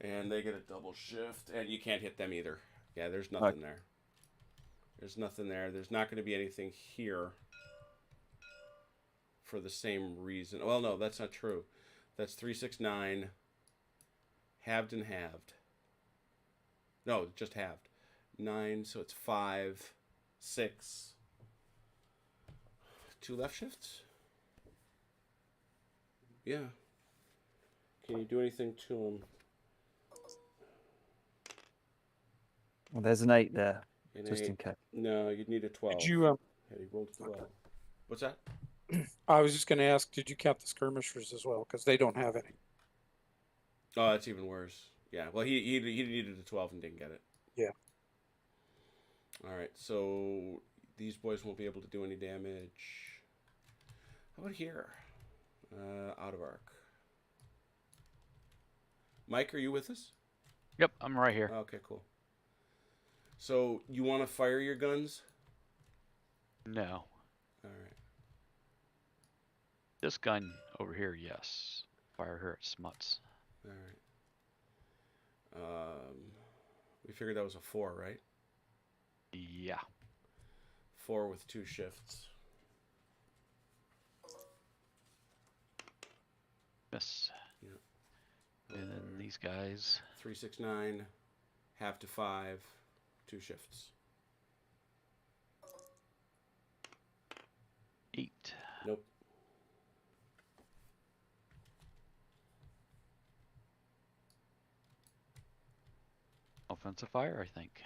and they get a double shift, and you can't hit them either. Yeah, there's nothing there. There's nothing there. There's not going to be anything here for the same reason. Well, no, that's not true. That's 3, 6, 9, halved and halved. No, just halved. 9, so it's 5, 6. 2 left shifts? Yeah. Can you do anything to him? Well, there's an 8 there, An just 8? in case. No, you'd need a 12. Did you? Yeah, he rolled 12. Okay. What's that? I was just going to ask. Did you count the skirmishers as well? Because they don't have any. Oh, that's even worse. Yeah. Well, he needed a 12 and didn't get it. Yeah. All right. So these boys won't be able to do any damage. How about here? Out of arc. Mike, are you with us? Yep, I'm right here. Okay, cool. So you want to fire your guns? No. All right. This gun over here, yes. Fire her at Smuts. All right. We figured that was a 4, right? Yeah. 4 with 2 shifts. Miss. Yeah. And then these guys. 3, 6, 9, half to 5, 2 shifts. 8. Nope. Offensive fire, I think.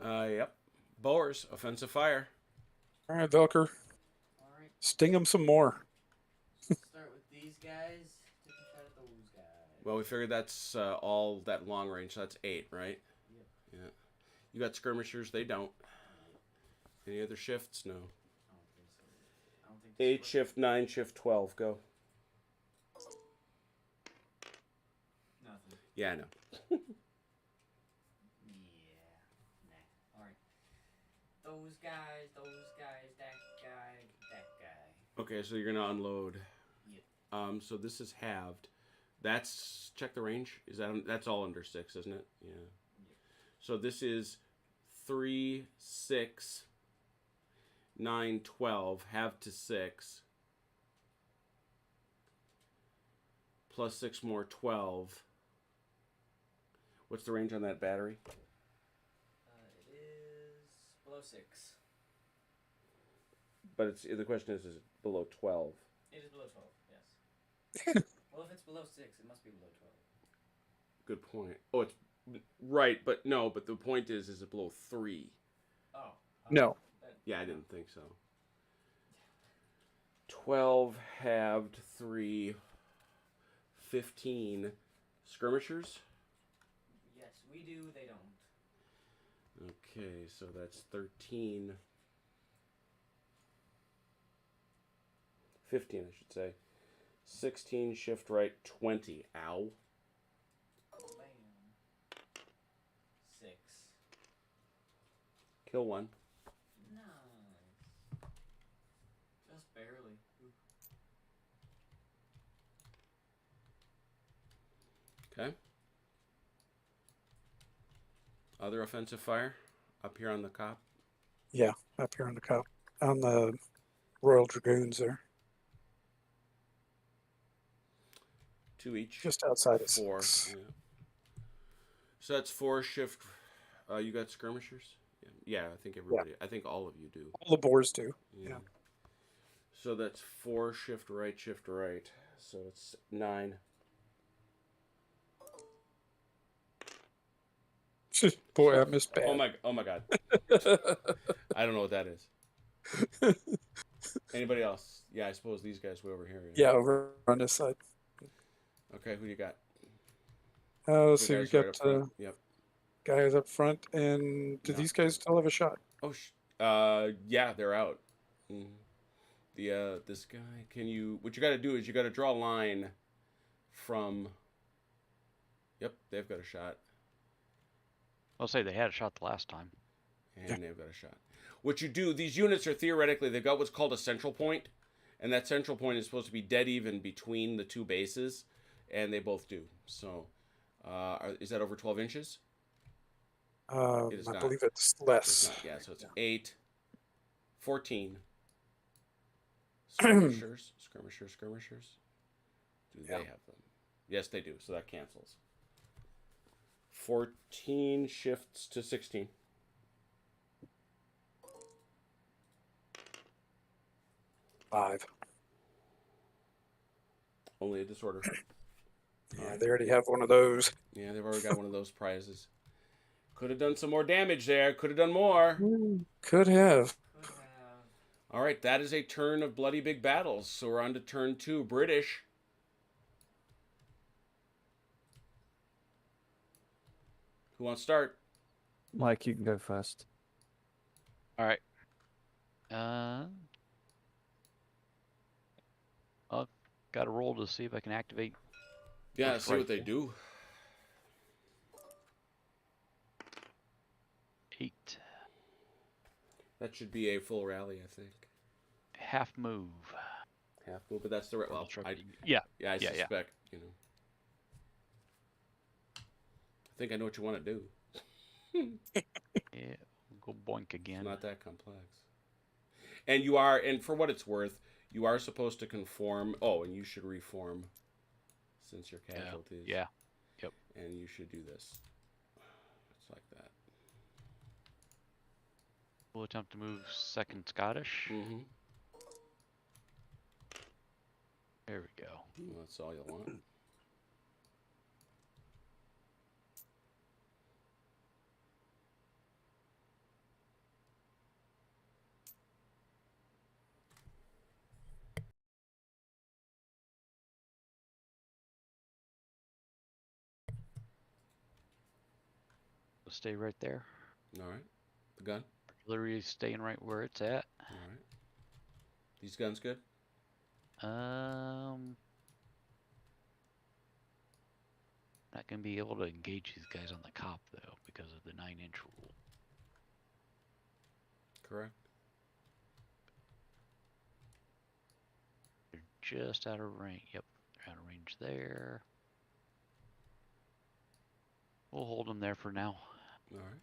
Yep. Bowers, offensive fire. All right, Velker. All right. Sting them some more. Start with these guys. Take a shot at those guys. Well, we figured that's all that long range, so that's 8, right? Yep. Yeah. You got skirmishers, they don't. Any other shifts? No. I don't think so. I don't think this 8 works. shift, 9 shift, 12. Go. Nothing. Yeah, I know. Yeah. Nah. Alright. Those guys, that guy. Okay, so you're gonna unload. Yep. So this is halved. That's check the range. Is that's all under 6, isn't it? Yeah. Yep. So this is 3, 6, 9, 12. Halved to 6. Plus 6 more 12. What's the range on that battery? It is below 6. But it's the question is it below 12? It is below 12, yes. Well, if it's below 6, it must be below 12. Good point. Oh, it's right, but no. But the point is it below 3? Oh. No. Yeah, I didn't think so. 12 halved 3, 15 skirmishers. Yes, we do, they don't. Okay, so that's 13. 15, I should say. 16 shift right 20. Ow. Bam. 6. Kill one. Nice. Just barely. Ooh. Okay. Other offensive fire up here on the cop. Yeah, up here on the cop, on the Royal Dragoons there, 2 each. just outside of 4. 6. Yeah. So that's 4 shift. You got skirmishers? Yeah, I think everybody. I think all of you do. All the boars do. Yeah. So that's 4 shift right, shift right. So it's 9. Boy, I missed bad. Oh my God. I don't know what that is. Anybody else? Yeah, I suppose these guys way over here. Yeah, over on this side. Okay, who do you got? Let's The see, we guys right got up front. Yep. guys up front, and do No. these guys still have a shot? Oh, yeah, they're out. Mm. This guy. Can you? What you got to do is you got to draw a line from. Yep, they've got a shot, I'll say they had a shot the last time. and they've got a shot. What you do? These units are theoretically they've got what's called a central point, and that central point is supposed to be dead even between the 2 bases, and they both do. So, is that over 12 inches? It is I not. believe it's It's less. not. Yeah, so it's 8, 14. Skirmishers. Do they have them? Yes, they do. So that cancels. 14 shifts to 16. 5. Only a disorder. Yeah, they already have one of those. Yeah, they've already got one of those prizes. Could have done some more damage there. Could have done more. Could have. Could have. All right, that is a turn of bloody big battles. So we're on to turn 2. British. Who wants to start? Mike, you can go first. All right. I've got to roll to see if I can activate. Yeah, First see what they rifle. do. 8. That should be a full rally, I think. Half move. Half move, but that's the right. Well, Yeah. I Yeah. suspect, I think I know what you want to do. Yeah. We'll go boink again. It's not that complex. And you are, and for what it's worth, you are supposed to conform. Oh, and you should reform since you're casualties. Yeah. Yep. And you should do this. It's like that. We'll attempt to move 2nd Scottish. Mm-hmm. There we go. Well, that's all you want. We'll stay right there. All right. The gun. Artillery is staying right where it's at. All right. These guns good? Not gonna be able to engage these guys on the cop though because of the 9-inch rule. Correct. They're just out of range. Yep, they're out of range there. We'll hold them there for now. All right.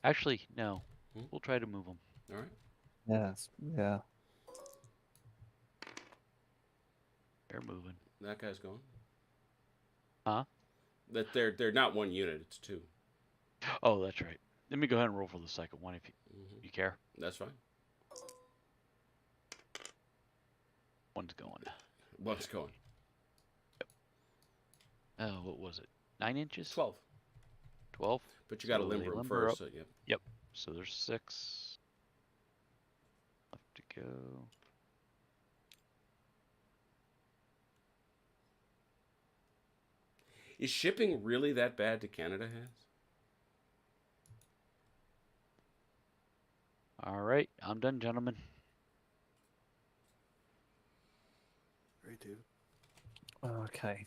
Actually, no. Hmm? We'll try to move them. All right. Yes. Yeah. They're moving. That guy's going. Huh? That they're not one unit. It's two. Oh, that's right. Let me go ahead and roll for the second one if you care. That's fine. One's going. One's going. Oh, what was it? 9 inches? 12. 12? But you got to So they limber them limber first. up. So, yep. Yep. So there's 6 left to go. Is shipping really that bad to Canada, Has? All right, I'm done, gentlemen. Right, David. Okay.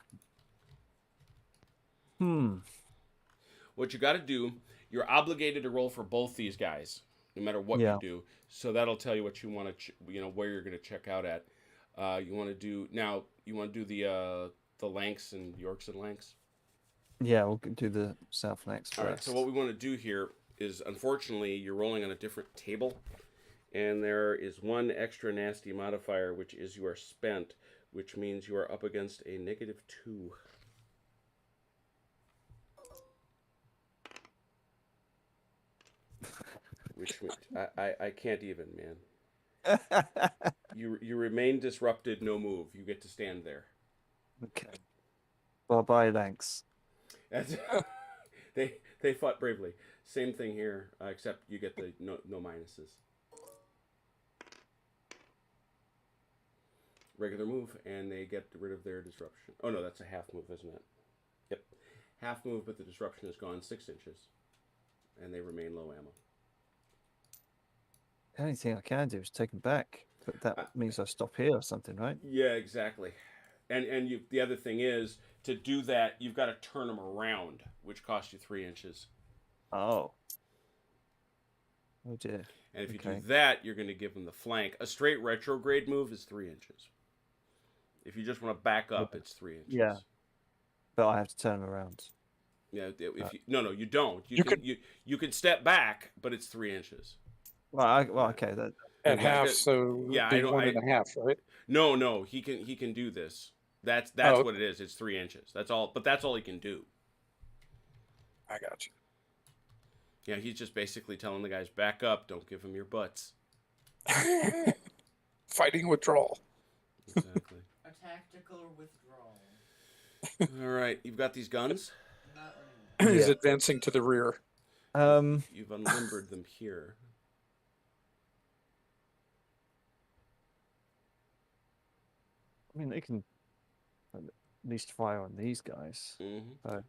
What you got to do, you're obligated to roll for both these guys, no matter what Yeah. you do. So that'll tell you what you want to, where you're going to check out at. You want to do the Lanks and Yorks and Lanks. Yeah, we'll do the South next All first. right. So what we want to do here is, unfortunately, you're rolling on a different table, and there is one extra nasty modifier, which is you are spent, which means you are up against a -2. Which means I can't even, man. You remain disrupted, no move. You get to stand there. Okay. Well, bye, thanks. That's they fought bravely. Same thing here, except you get the no minuses. Regular move, and they get rid of their disruption. Oh no, that's a half move, isn't it? Yep, half move, but the disruption is gone 6 inches, and they remain low ammo. The only thing I can do is take them back, but that means I stop here or something, right? Yeah, exactly. And the other thing is, to do that, you've got to turn them around, which costs you 3 inches. Oh. Oh dear. And if you Okay. do that, you're going to give them the flank. A straight retrograde move is 3 inches. If you just want to back up, it's 3 inches. Yeah. But I have to turn them around. Yeah. If you, no, you don't. You You can step back, but it's 3 inches. Well, okay. That. At Yeah, half, so yeah, I be don't- 1.5, right? No. He can do this. That's Oh. what it is. It's 3 inches. That's all. But that's all he can do. I got you. Yeah. He's just basically telling the guys, back up. Don't give them your butts. Fighting withdrawal. Exactly. A tactical withdrawal. All right. You've got these guns. Not anymore. He's Yeah. advancing to the rear. You've unlimbered them here. I mean, they can at least fire on these guys. Mm-hmm. So.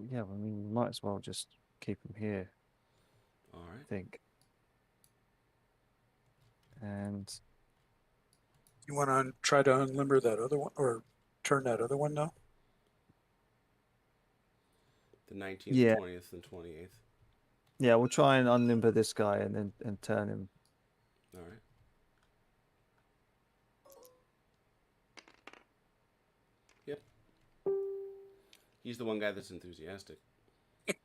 Yeah, I mean, we might as well just keep them here, All I right. think. And You want to try to unlimber that other one, or turn that other one now? The 19th, Yeah. 20th, and 28th. yeah, we'll try and unlimber this guy and then turn him. All right. Yep. He's the one guy that's enthusiastic. We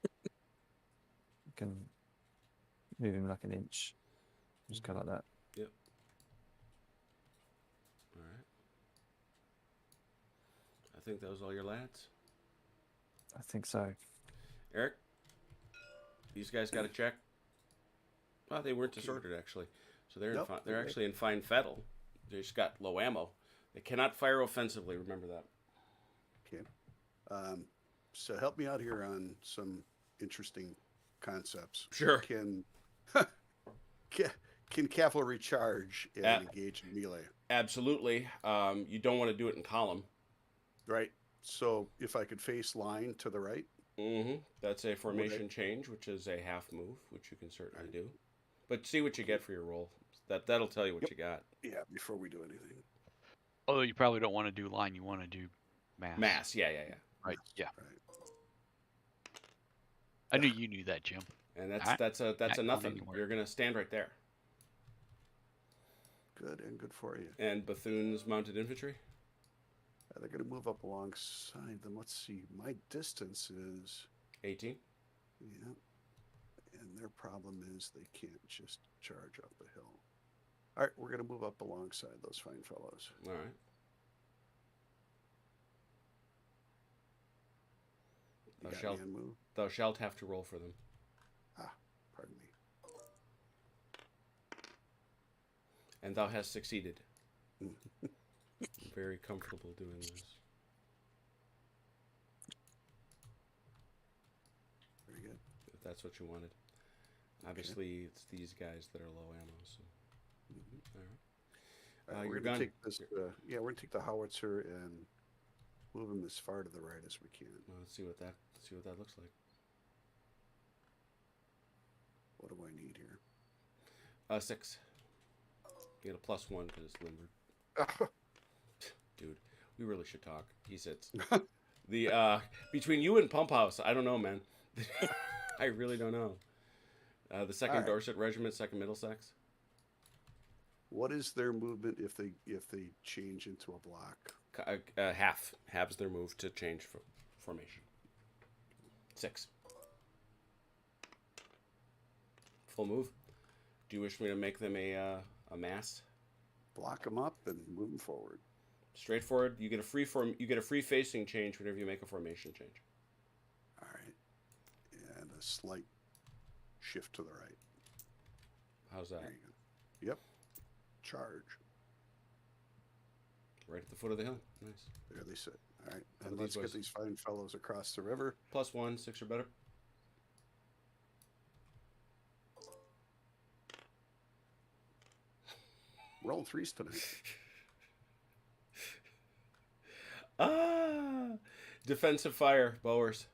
can move him like an inch. Just go like that. Yep. All right. I think that was all your lads. I think so. Eric, these guys got a check. Well, they weren't disordered actually, so they're Nope. they're actually in fine fettle. They just got low ammo. They cannot fire offensively. Remember that. Okay. So help me out here on some interesting concepts. Sure. Can cavalry charge and engage in melee? Absolutely. You don't want to do it in column. Right. So if I could face line to the right. That's a formation change, which is a half move, which you can certainly do. But see what you get for your roll. That'll tell you what you got. Yeah, before we do anything. Although you probably don't want to do line, you want to do mass. Mass, yeah. Right. Yeah. Right. I knew you knew that, Jim. And Alright. that's a Not going nothing. anywhere. You're gonna stand right there. Good and good for you. And Bethune's mounted infantry. They're going to move up alongside them. Let's see. My distance is 18. yeah, and their problem is they can't just charge up the hill. All right, we're going to move up alongside those fine fellows. All right. You Thou got shalt, me on move? thou shalt have to roll for them. Pardon me. And thou hast succeeded. I'm very comfortable doing this. Very good. If that's what you wanted. Obviously, it's these guys that are low ammo. So. Mhm. All right. We're Your going gun. to take this. Yeah, we're going to take the howitzer and move him as far to the right as we can. Well, let's see what that looks like. What do I need here? 6. You get a +1 because it's limbered. Dude, we really should talk. He sits. The between you and Pump House, I don't know, man. I really don't know. The 2nd All right. Dorset Regiment, 2nd Middlesex. What is their movement if they change into a block? Halves their move to change formation. 6. Full move. Do you wish me to make them a mass? Block them up and move them forward. Straightforward. You get a free facing change whenever you make a formation change. All right, and a slight shift to the right. How's that? There you go. Yep. Charge. Right at the foot of the hill. Nice. There they sit. All right, How and about let's these get boys? these fine fellows across the river. +1, 6 or better. Roll 3s tonight. Defensive fire, bowers.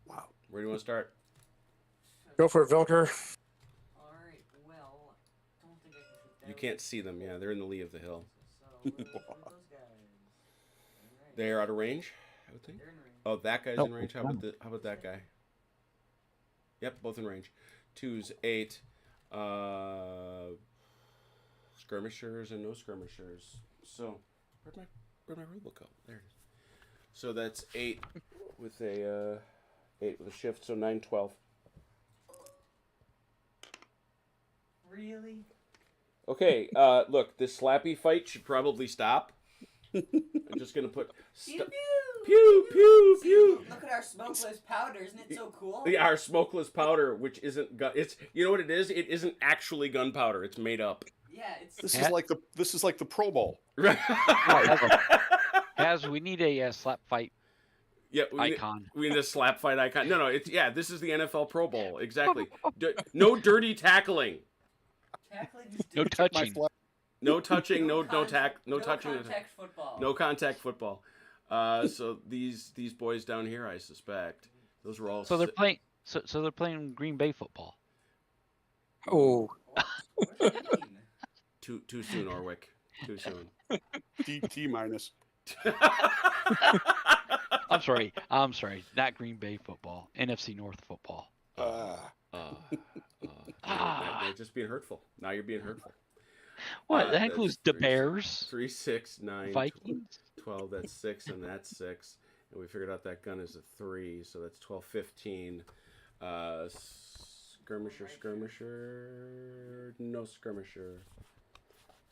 Wow. Where do you want to start? Go for it, Velker. Alright, well, don't think I can shoot that. You can't see them. Yeah, they're in the lee of the hill. So, we'll shoot those guys. Alright. They are out of range, I would think. They're in range. Oh, that guy's Oh, in range. How about that guy? Yep, both in range. 2's 8. Skirmishers and no skirmishers. So, where'd my rule book go? There it is. So that's 8 with a 8 with a shift. So 9, 12. Really? Okay. Look, this slappy fight should probably stop. I'm just gonna put. Pew pew! Pew pew See, pew. look at our smokeless powder, isn't it so cool? Yeah, our smokeless powder, which isn't gun. It's you know what it is. It isn't actually gunpowder. It's made up. Yeah, it's This is like the Pro Bowl. Right. Haz, we need a slap fight Yeah. icon. We need a slap fight icon. No. It's this is the NFL Pro Bowl. Exactly. No dirty tackling. tackling just No My touching. flag. No touching. No contact touching. contact football. No contact football. So these boys down here, I suspect, those were all. So they're playing. So they're playing Green Bay football. Oh, What do you mean? Too soon, Orwick. Too soon. T minus. I'm sorry. Not Green Bay football. NFC North football. They're just being hurtful. Now you're being hurtful. What? That that's includes the 3, Bears, 3, 6, 9, Vikings. 12. That's 6, and that's 6. And we figured out that gun is a 3, so that's 12, 15. Skirmisher. No skirmisher.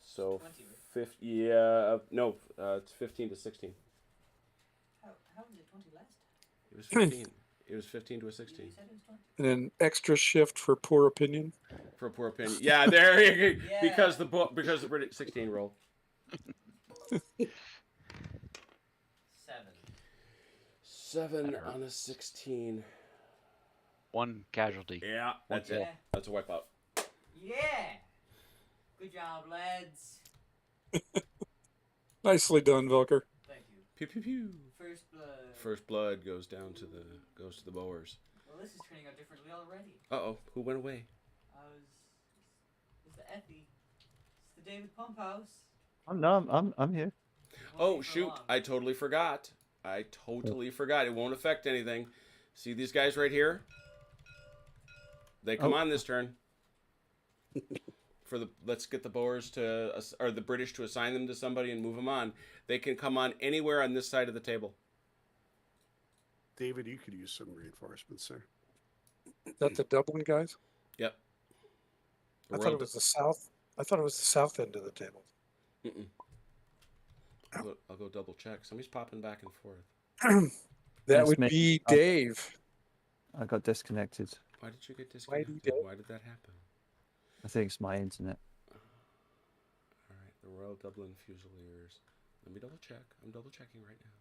So 20, right? 50. Yeah. No. It's 15 to 16. How was it 20 last time? It was 15. It was 15 to a You 16. said it was 20. and an extra shift for poor opinion. For a poor opinion. Yeah, there you go. Yeah. Because the 16 roll. 7 on a 16. One casualty. Yeah, that's it. Yeah. That's a wipeout. Yeah. Good job, lads. Nicely done, Velker. Thank you. Pew pew pew. First blood. First blood goes down to the Boers. Well, this is turning out differently already. Uh-oh, who went away? It's the Effie. It's the David Pump House. I'm here. Won't Oh, be for shoot, long. I totally forgot. It won't affect anything. See these guys right here? They come Oh. on this turn. Let's get the Boers or the British to assign them to somebody and move them on. They can come on anywhere on this side of the table. David, you could use some reinforcements there. Is that the Dublin guys? Yep. I thought it was the south. I thought it was the south end of the table. Mm-mm. I'll go double check. Somebody's popping back and forth. That That's would me. be Dave. I got disconnected. Why did you get Why do disconnected? you do- Why did that happen? I think it's my internet. All right, the Royal Dublin Fusiliers. Let me double check. I'm double checking right now.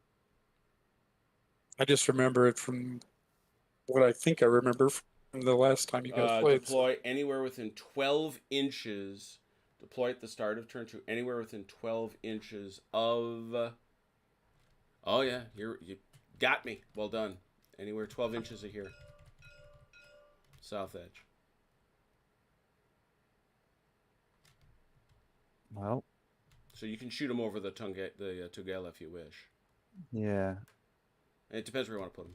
I just remember it from what I think I remember from the last time you guys played. Deploy anywhere within 12 inches. Deploy at the start of turn 2 anywhere within 12 inches of. Oh yeah, you got me. Well done. Anywhere 12 inches of here. South edge. Well, So you can shoot them over the Tugela if you wish. yeah. And it depends where you want to put them.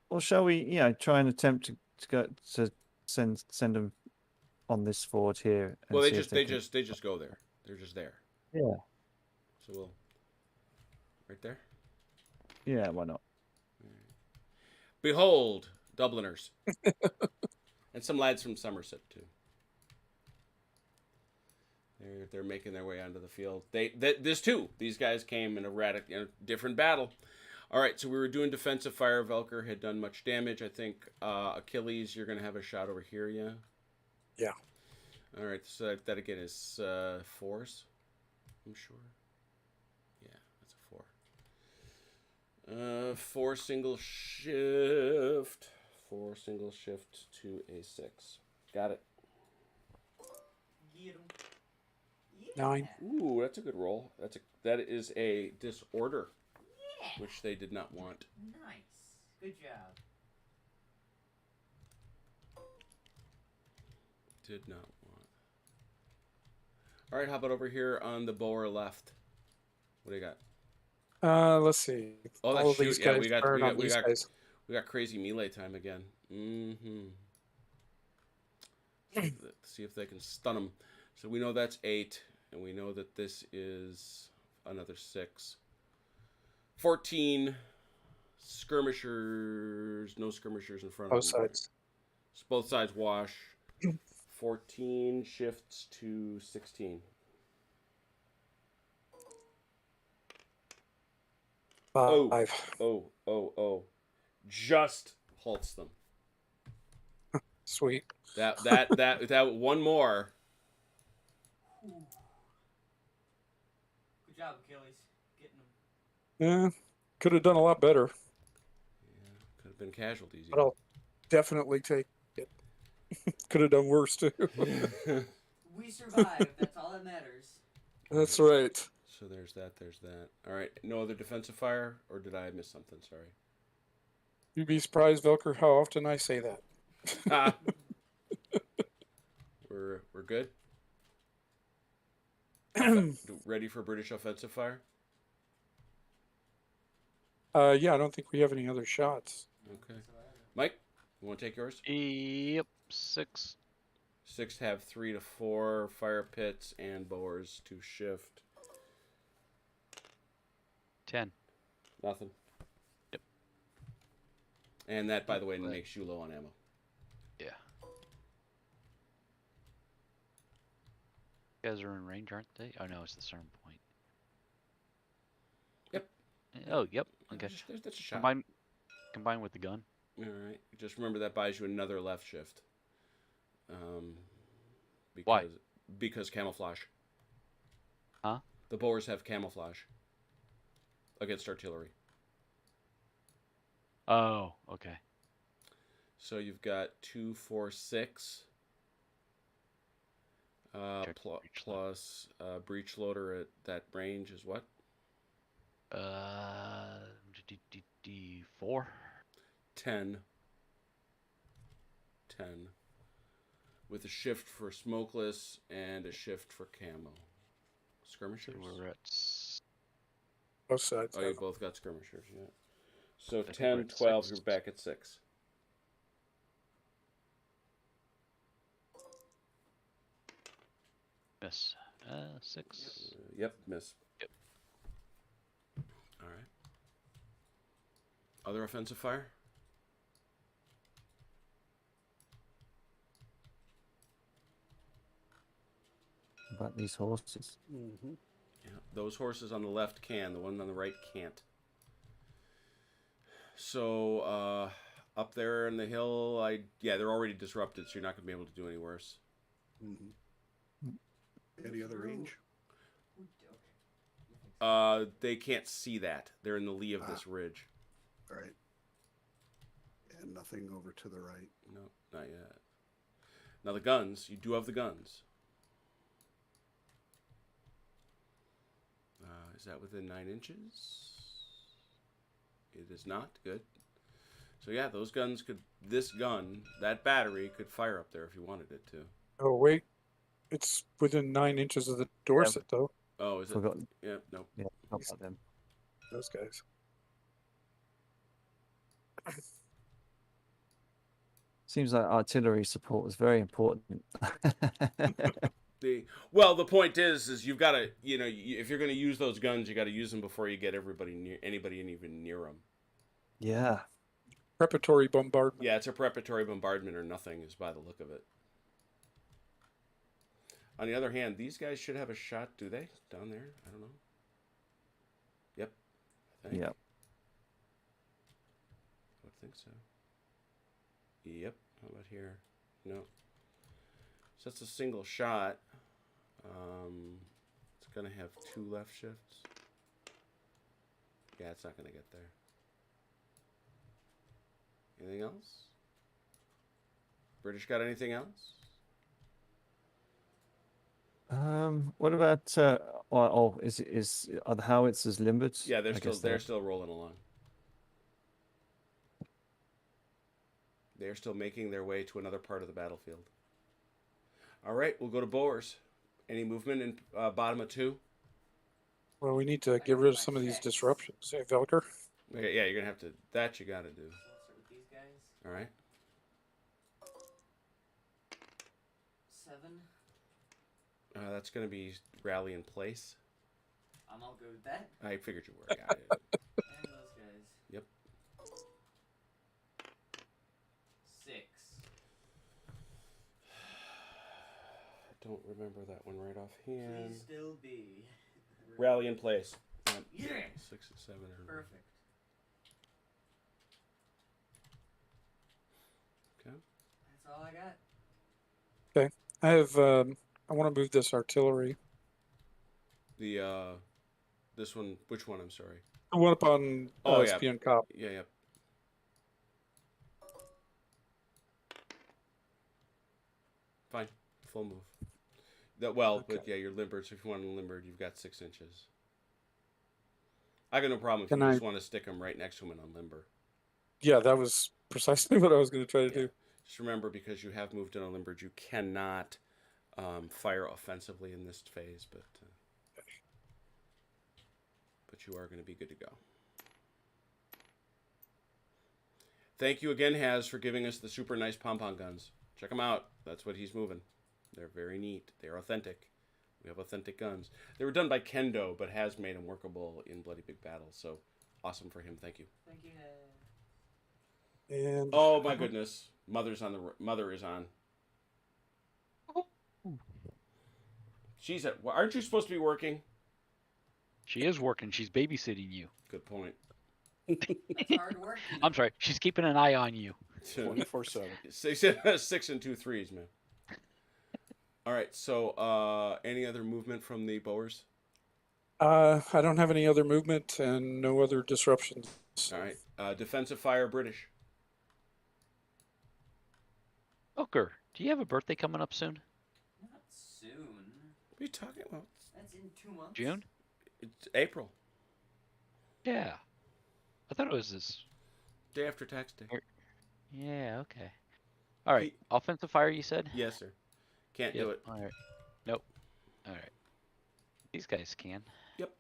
Or shall we, try and attempt to go to send them on this forward here? And Well, they see if just go there. They're just there. Yeah. So we'll right there. Yeah, why not? Behold, Dubliners, and some lads from Somerset too. They're making their way onto the field. This too. These guys came in a different battle. All right, so we were doing defensive fire. Velker had done much damage. I think Achilles, you're going to have a shot over here, yeah? Yeah. All right, so that again is force, I'm sure. Yeah, that's a 4. 4 single shift. 4 single shift to a 6. Got it. Get 'em. 9. Ooh, that's a good roll. That is a disorder, which they did not want. Nice. Good job. Did not want. All right, how about over here on the Boer left? What do you got? Let's see. Oh, All of shoot, these yeah, guys we got- burn we got- on we these got- guys. We got crazy melee time again. Mm-hmm. See if they can stun them. So we know that's 8, and we know that this is another 6. 14 skirmishers. No skirmishers in front of Both them. sides. So both sides wash. 14 shifts to 16. 5. Oh. Just halts them. Sweet. That one more. Good job, Achilles. Getting them. Yeah. Could have done a lot better, Yeah, could have been casualties. but I'll definitely take it. Could have done worse too. We survived. That's all that matters. That's right. So there's that. All right. No other defensive fire, or did I miss something? Sorry. You'd be surprised, Velker, how often I say that. Ah. We're good. Ready for British offensive fire? Yeah, I don't think we have any other shots. Okay. Mike, you want to take yours? Yep, 6. 6 have 3 to 4 fire pits and Boers to shift. 10. Nothing. Yep. And that, by the way, Right. makes you low on ammo. Yeah. You guys are in range, aren't they? Oh no, it's the CERN point. Yep. Oh, yep. Okay. That's a shot. Combine with the gun. All right. Just remember that buys you another left shift. Because, Why? Because camouflage. Huh? The Boers have camouflage against artillery. Oh, okay. So you've got 2, 4, 6. Check breech loader. Plus breech loader at that range is what? 54. 10. 10. With a shift for smokeless and a shift for camo. So Skirmishers? we're at Both sides. Oh, you have both got skirmishers, yeah. So think 10, we're at 12, 6. you're back at 6. Miss. 6. Yep, miss. Yep. All right. Other offensive fire? About these horses. Mm-hmm. Yeah, those horses on the left can. The one on the right can't. So, up there in the hill, they're already disrupted, so you're not going to be able to do any worse. Mm-hmm. Any other range? Okay. They can't see that. They're in the lee of this ridge. All right. And nothing over to the right. No, not yet. Now the guns, you do have the guns. Is that within 9 inches? It is not. Good. So yeah, those guns could, that battery could fire up there if you wanted it to. Oh wait, it's within 9 inches of the Dorset though. Oh, is it? Forgot. Yeah, no. Yeah, not about them. Those guys. Seems like artillery support was very important. The point is you've got to, if you're going to use those guns, you got to use them before you get anybody even near them. Yeah. Preparatory bombardment. Yeah, it's a preparatory bombardment or nothing, is by the look of it. On the other hand, these guys should have a shot, do they? Down there? I don't know. Yep. I think. Yep. I would think so. Yep. How about here? No. So that's a single shot. It's going to have 2 left shifts. Yeah, it's not going to get there. Anything else? British got anything else? What about are the howitzers limbered? Yeah, I guess they're still rolling along. They're still making their way to another part of the battlefield. All right, we'll go to Boers. Any movement in bottom of 2? Well, we need to get rid of some of these disruptions. Hey, Velker. Okay, yeah, you're gonna have to. That you gotta do. So let's start with these guys. All right. 7. That's gonna be rally in place. I'm all good with that. I figured you were. Yeah. And those guys. Yep. 6. I don't remember that one right offhand. Please still be. Rally in place. Yeah. 6 and 7 are Perfect. okay. That's all I got. I have. I want to move this artillery. The this one. Which one? I'm sorry. The one up on Yeah. Spion Cop. Yeah, yeah. Fine. Full move. But yeah, you're limbered, so if you want them limbered, you've got 6 inches. I got no problem if you just want to stick them right next to him and unlimber. Yeah, that was precisely what I was going to try to do. Just remember, because you have moved and unlimbered, you cannot fire offensively in this phase, but you are going to be good to go. Thank you again, Haz, for giving us the super nice pom-pom guns. Check them out. That's what he's moving. They're very neat. They're authentic. We have authentic guns. They were done by Kendo, but Haz made them workable in Bloody Big Battle. So awesome for him. Thank you. Thank you. And Oh my goodness, mother is on. She's at. Aren't you supposed to be working? She is working. She's babysitting you. Good point. That's hard work. I'm sorry. She's keeping an eye on you. 24/7. 6 and 2 threes, man. All right. So, any other movement from the Boers? I don't have any other movement and no other disruptions. All right. Defensive fire, British. Booker, do you have a birthday coming up soon? Not soon. What are you talking about? That's in 2 months. June? It's April. Yeah. I thought it was this. Day after tax day. Yeah, okay. All right. He- Offensive fire, you said? Yes, sir. Can't Yep. do it. All right. Nope. All right. These guys can. Yep.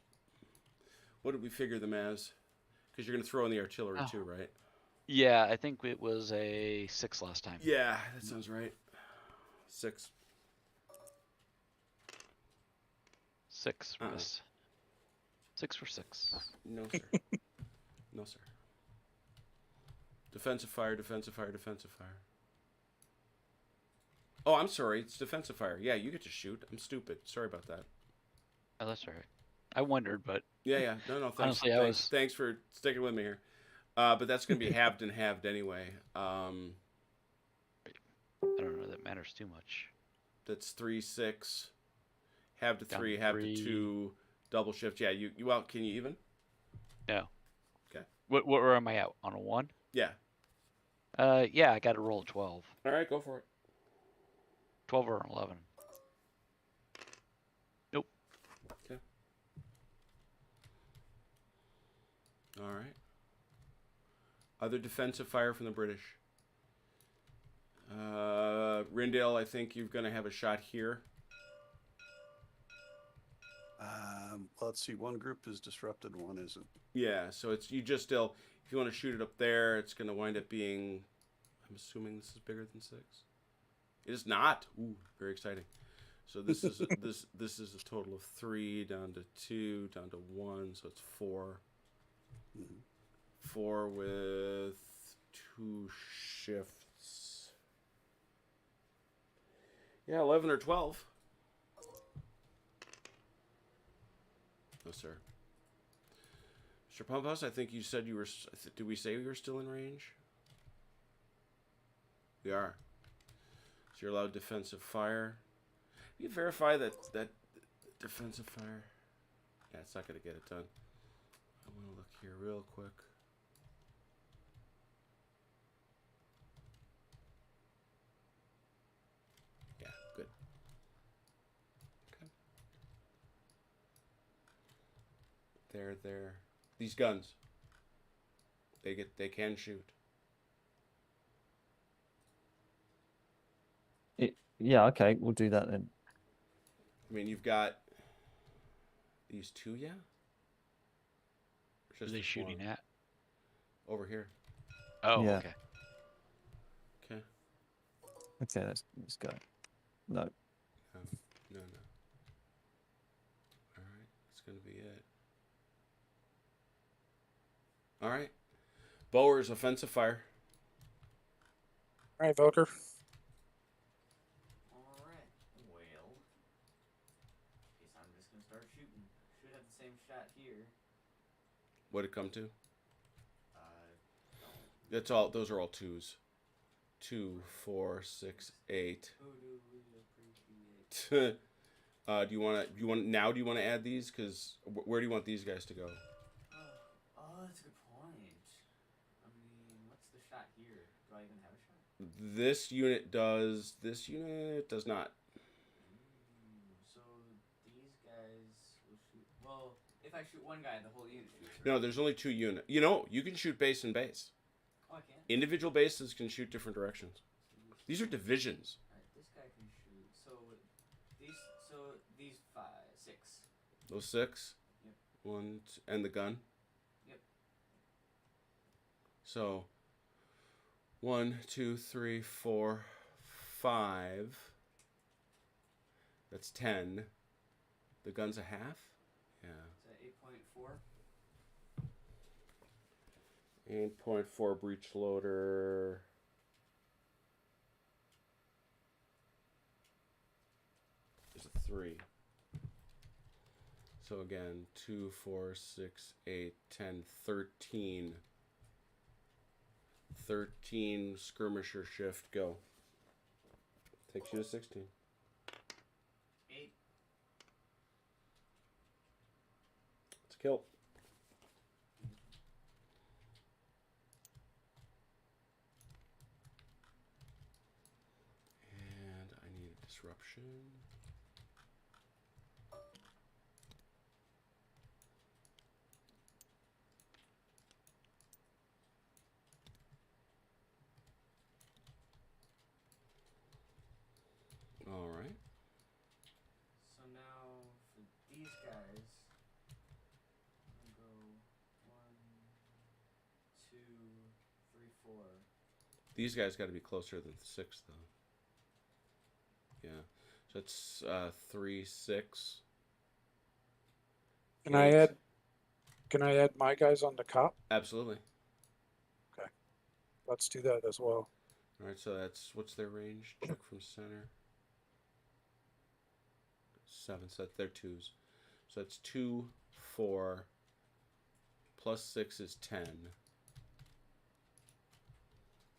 What did we figure them as? Because you're going to throw in the artillery Oh. too, right? Yeah, I think it was a 6 last time. Yeah, that sounds right. 6. 6 Uh-uh. miss. 6 for 6. No, sir. No, sir. Defensive fire, defensive fire, defensive fire. Oh, I'm sorry. It's defensive fire. Yeah, you get to shoot. I'm stupid. Sorry about that. Oh, that's all right. I wondered, but Yeah. No, thanks. Honestly, Thanks for sticking with me here. But that's going to be halved and halved anyway. I don't know that matters too much. That's 3, 6. Halved to Down 3, to halved to 3. 2. Double shift. Yeah, you well, can you even? No. Okay. What where am I at? On a 1? Yeah. Yeah, I got to roll a 12. All right, go for it. 12 or an 11. Nope. Okay. All right. Other defensive fire from the British. Rindale, I think you're going to have a shot here. Well, let's see. One group is disrupted, one isn't. Yeah, so it's you just still, if you want to shoot it up there, it's going to wind up being, I'm assuming this is bigger than 6. It is not. Ooh, very exciting. So this is this is a total of 3 down to 2 down to 1, so it's 4. Mhm. 4 with 2 shifts. Yeah, 11 or 12. No, sir. Mr. Pumphouse, I think you said you were. Did we say we were still in range? We are. So you're allowed defensive fire. You verify that defensive fire. Yeah, it's not going to get it done. I want to look here real quick. Yeah, good. Okay. There. These guns. They can shoot. Yeah, okay, we'll do that then. I mean, you've got these 2, yeah? Where are they this shooting one? at? Over here. Oh, Yeah. okay. Okay. Okay, let's go. No. No. All right, it's gonna be it. All right. Bower's offensive fire. All right, Volker. Alright. Well. Guess I'm just gonna start shooting. Should have the same shot here. What'd it come to? No. That's all. Those are all 2s. 2, 4, 6, 8. Who do we appreciate? Do you want to add these? Because where do you want these guys to go? Oh, that's a good point. I mean, what's the shot here? Do I even have a shot? This unit does. This unit does not. So these guys will shoot. Well, if I shoot one guy, the whole unit shoots. Right? No, there's only 2 units. You know, you can shoot base and base. Oh, I can't. Individual bases can shoot different directions. These are divisions. Alright, this guy can shoot. These 5, 6. Those 6. Yep. 1, and the gun. Yep. So 1, 2, 3, 4, 5. That's 10. The gun's a half? Yeah. Is that 8.4? 8.4 breech loader. Is a 3. So again, 2, 4, 6, 8, 10, 13. 13 skirmisher shift, go. Takes you to 16. 8. It's a kill. And I need a disruption. 4. These guys got to be closer than 6, though. Yeah. So it's 3, 6. Can I add? Can I add my guys on the cop? Absolutely. Let's do that as well. All right, so what's their range? Check from center. 7, so they're 2s. So that's 2, 4, plus 6 is 10.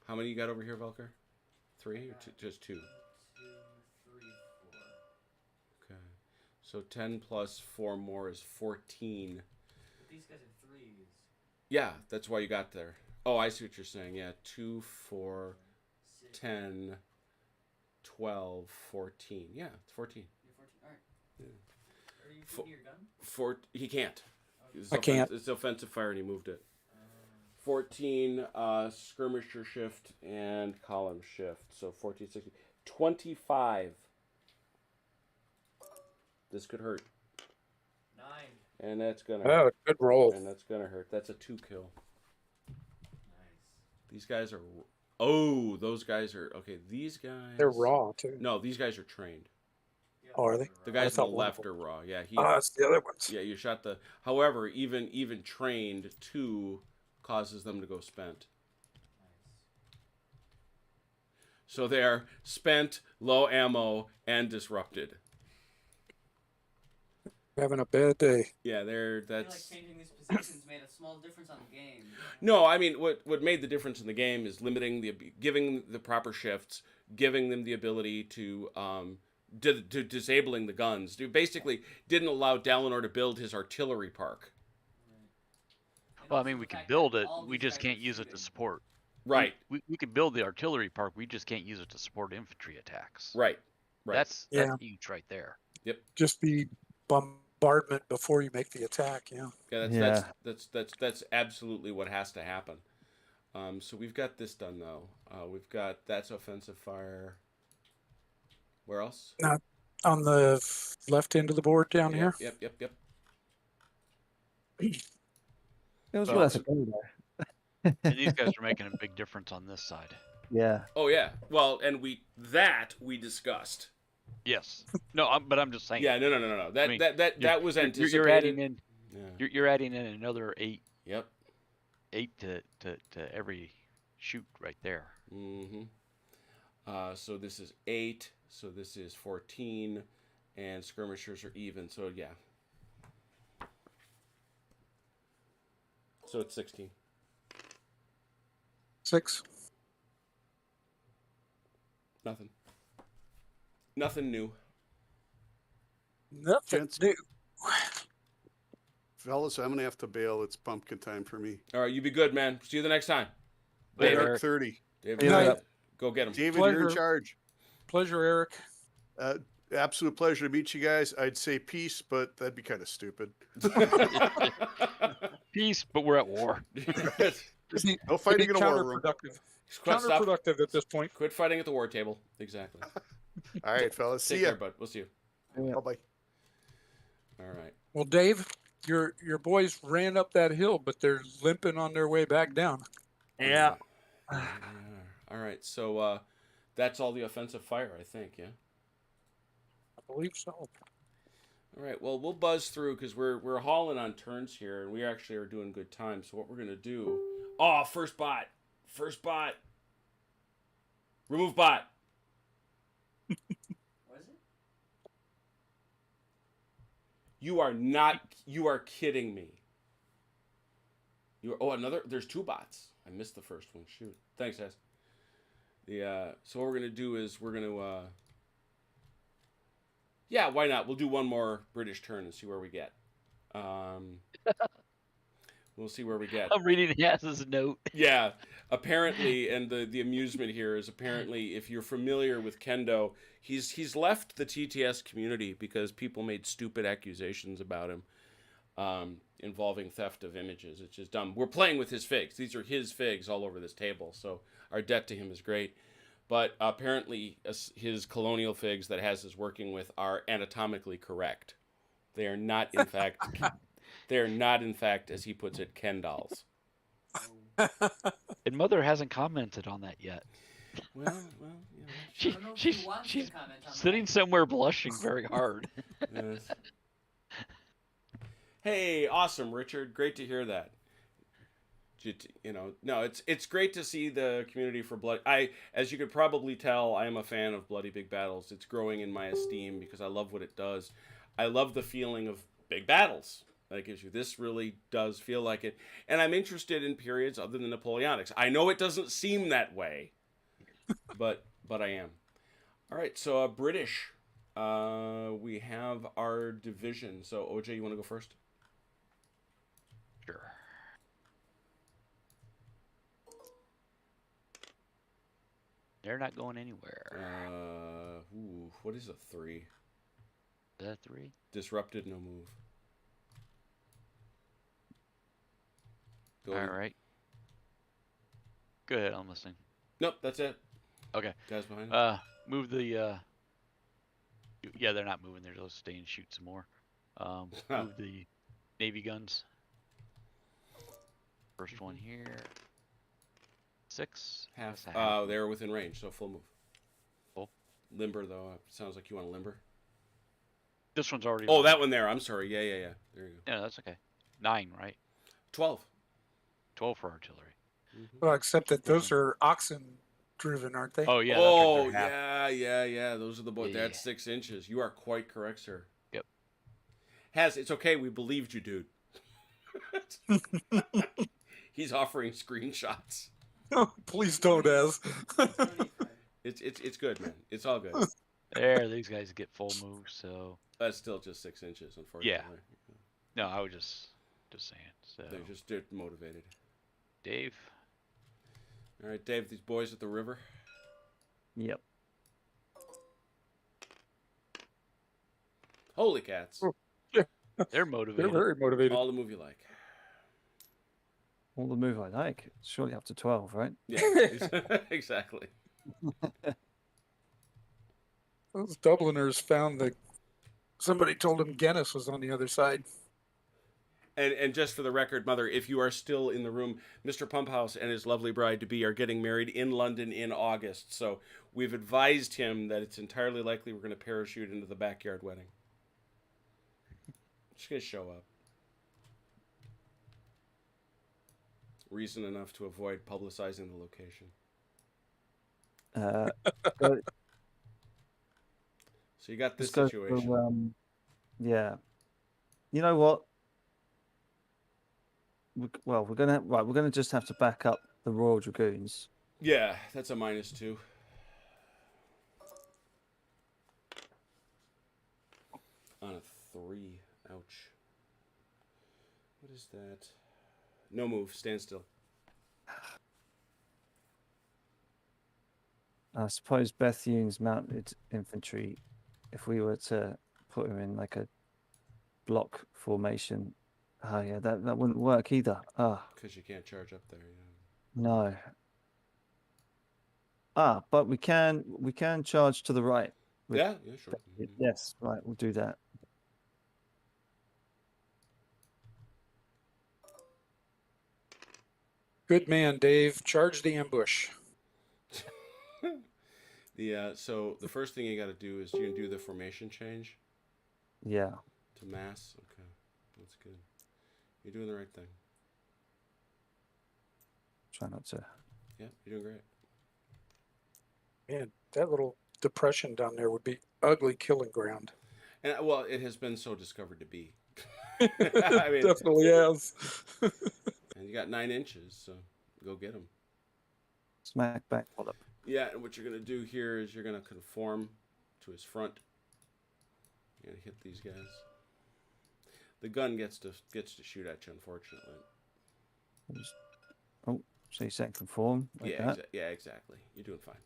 How many you got over here, Velker? 3 or just 2? 2, 3, 4. Okay. So 10 plus 4 more is 14. But these guys are 3s. Yeah, that's why you got there. Oh, I see what you're saying. Yeah, 2, 4, 6. 10, 12, 14. Yeah, it's 14. You're 14. Alright. Yeah. Are you shooting your gun? He can't. It's I can't. It's offensive fire, and he moved it. 14 skirmisher shift and column shift. So 14, 16, 25. This could hurt. 9. And that's gonna Oh, hurt. good roll. And that's gonna hurt. That's a 2 kill. Nice. These guys are. Oh, those guys are okay. These guys. They're raw too. No, these guys are trained. Yeah, Oh, are they? The I guys to the thought one of left them- are raw. Yeah, he. Ah, it's the other ones. Yeah, you shot the. However, even trained 2 causes them to go spent. Nice. So they are spent, low ammo, and disrupted. Having a bad day. Yeah, I feel like that's. changing these positions made a small difference on the game. No, I mean what made the difference in the game is giving the proper shifts, giving them the ability to disabling the guns. Basically didn't allow Dalinor to build his artillery park. And Well, I also mean, the we can fact build that it. all We these just guys are can't use it to shooting. support. Right, We can build the artillery park. We just can't use it to support infantry attacks. right. That's Yeah. huge right there. Just be bombardment before you make the attack. Yeah. Yeah, that's absolutely what has to happen. So we've got this done though. That's offensive fire. Where else? On the left end of the board down Yep, here. Yep. It was Oh, worth so- a go there. And these guys are making a big difference on this side. Yeah. Oh yeah. Well, and we discussed. Yes. No, but I'm just saying. Yeah, no. That I mean, that was anticipated. You're adding in. Yeah. You're adding in another 8 Yep. to every shoot right there. Mm-hmm. So this is 8. So this is 14, and skirmishers are even. So yeah. So it's 16. 6. Nothing new. Nothing Gents. new. Fellas, I'm gonna have to bail. It's pumpkin time for me. All right, you be good, man. See you the next time. Later, Dark Eric. 30. David, Good night. go get him. David, you're in Pleasure. charge. Pleasure, Eric. Absolute pleasure to meet you guys. I'd say peace, but that'd be kind of stupid. Peace, but we're at war. No fighting in a war room. Counterproductive. Stop. Counterproductive at this point. Quit fighting at the war table. Exactly. All right, fellas. Take See ya. care, bud. We'll see you. Yeah. Bye-bye. All right. Well, Dave, your boys ran up that hill, but they're limping on their way back down. Yeah. Yeah. All right. So that's all the offensive fire, I think. Yeah. I believe so. All right. Well, we'll buzz through because we're hauling on turns here, and we actually are doing good time. So what we're gonna do? Oh, first bot. Remove bot. What is it? You are not. You are kidding me. There's 2 bots. I missed the first one. Shoot. Thanks, guys. So what we're gonna do is we're gonna. Yeah, why not? We'll do one more British turn and see where we get. We'll see where we get. I'm reading Yaz's note. Yeah, apparently, and the amusement here is apparently if you're familiar with Kendo, he's left the TTS community because people made stupid accusations about him involving theft of images. It's just dumb. We're playing with his figs. These are his figs all over this table, so our debt to him is great. But apparently his colonial figs that Haz is working with are anatomically correct. They are not, in fact, as he puts it, Ken dolls. And Mother hasn't commented on that yet. Well, I don't know if she wants to She's comment on sitting that. somewhere blushing very hard. yes. Hey, awesome, Richard. Great to hear that. No, it's great to see the community for blood. As you could probably tell, I am a fan of Bloody Big Battles. It's growing in my esteem because I love what it does. I love the feeling of big battles that it gives you. This really does feel like it, and I'm interested in periods other than Napoleonics. I know it doesn't seem that way, but I am. All right, so British. We have our division. So OJ, you want to go first? Sure. They're not going anywhere. What is a 3? Is that 3? Disrupted, no move. Go All ahead. right. Go ahead, I'm listening. Nope, that's it. Okay. Guys behind it. Move the yeah, they're not moving. They're just staying and shoot some more. Move the Navy guns. First one here. 6. Half. That's a half. They're within range, so full move. Full. Limber though. Sounds like you want a limber. This one's already. Oh, that one there. I'm sorry. Yeah. There you go. Yeah, that's okay. 9, right? 12. 12 for artillery. Mm-hmm. Well, except that those are oxen driven, aren't they? Oh yeah. Oh that's half. yeah. Those are the boys. Yeah. That's 6 inches. You are quite correct, sir. Yep. It's okay. We believed you, dude. He's offering screenshots. Please don't, Az. It's good, man. It's all good. There, these guys get full moves. So That's still just 6 inches, unfortunately. no, I was just saying. So They're motivated. Dave. All right, Dave. These boys at the river. Yep. Holy cats! They're motivated. They're very motivated. All the move you like. All the move I like. Surely up to 12, right? Yeah, exactly. Those Dubliners found that somebody told them Guinness was on the other side. And just for the record, Mother, if you are still in the room, Mr. Pumphouse and his lovely bride-to-be are getting married in London in August. So we've advised him that it's entirely likely we're going to parachute into the backyard wedding. Just going to show up. Reason enough to avoid publicizing the location. But So you got this let's go situation. through, yeah. You know what? We're gonna just have to back up the Royal Dragoons. Yeah, that's a -2. On a 3. Ouch. What is that? No move. Stand still. I suppose Bethune's mounted infantry, if we were to put him in like a block formation, oh yeah, that wouldn't work either. Because you can't charge up there. Yeah. No. But we can charge to the right. with- Yeah, sure. Mhm. Yes, right, we'll do that. Good man, Dave. Charge the ambush. So the first thing you got to do is you can do the formation change Yeah. to mass. Okay, that's good. You're doing the right thing. Try not to. Yeah, you're doing great. Man, that little depression down there would be ugly killing ground. And well, it has been so discovered to be. It I mean, definitely has. and you got 9 inches, so go get them. Smack back. Hold up. Yeah, and what you're gonna do here is you're gonna conform to his front. You're gonna hit these guys. The gun gets to shoot at you, unfortunately. Oh, so you set conform. Like Yeah, that. yeah, exactly. You're doing fine.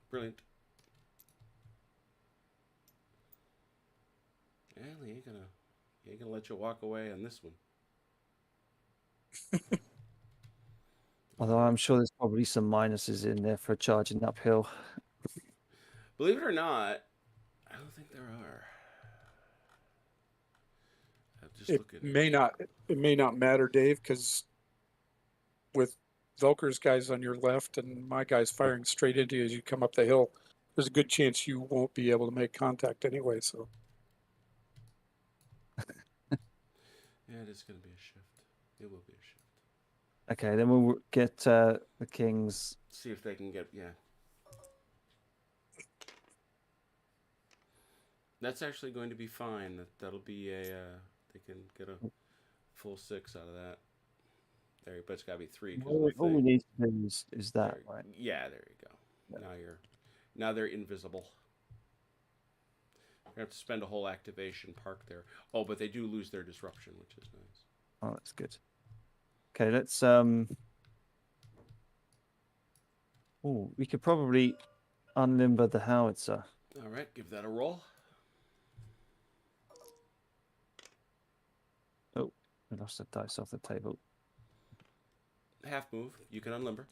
Brilliant. Yeah, he ain't gonna let you walk away on this one. Although I'm sure there's probably some minuses in there for charging uphill. Believe it or not, I don't think there are. I'm just It looking. may not matter, Dave, because with Velker's guys on your left and my guys firing straight into you as you come up the hill, there's a good chance you won't be able to make contact anyway. So Yeah, it is going to be a shift. It will be a shift. Okay, then we'll get the kings. See if they can get, yeah. That's actually going to be fine. That'll be a, they can get a full 6 out of that. There, but it's got to be 3 because of the All we thing. need to do is that, There- right? Yeah, there you go. Yeah. Now they're invisible. You have to spend a whole activation park there. Oh, but they do lose their disruption, which is nice. Oh, that's good. Okay, let's Oh, we could probably unlimber the howitzer. All right, give that a roll. Oh, we lost the dice off the table. Half move. You can unlimber.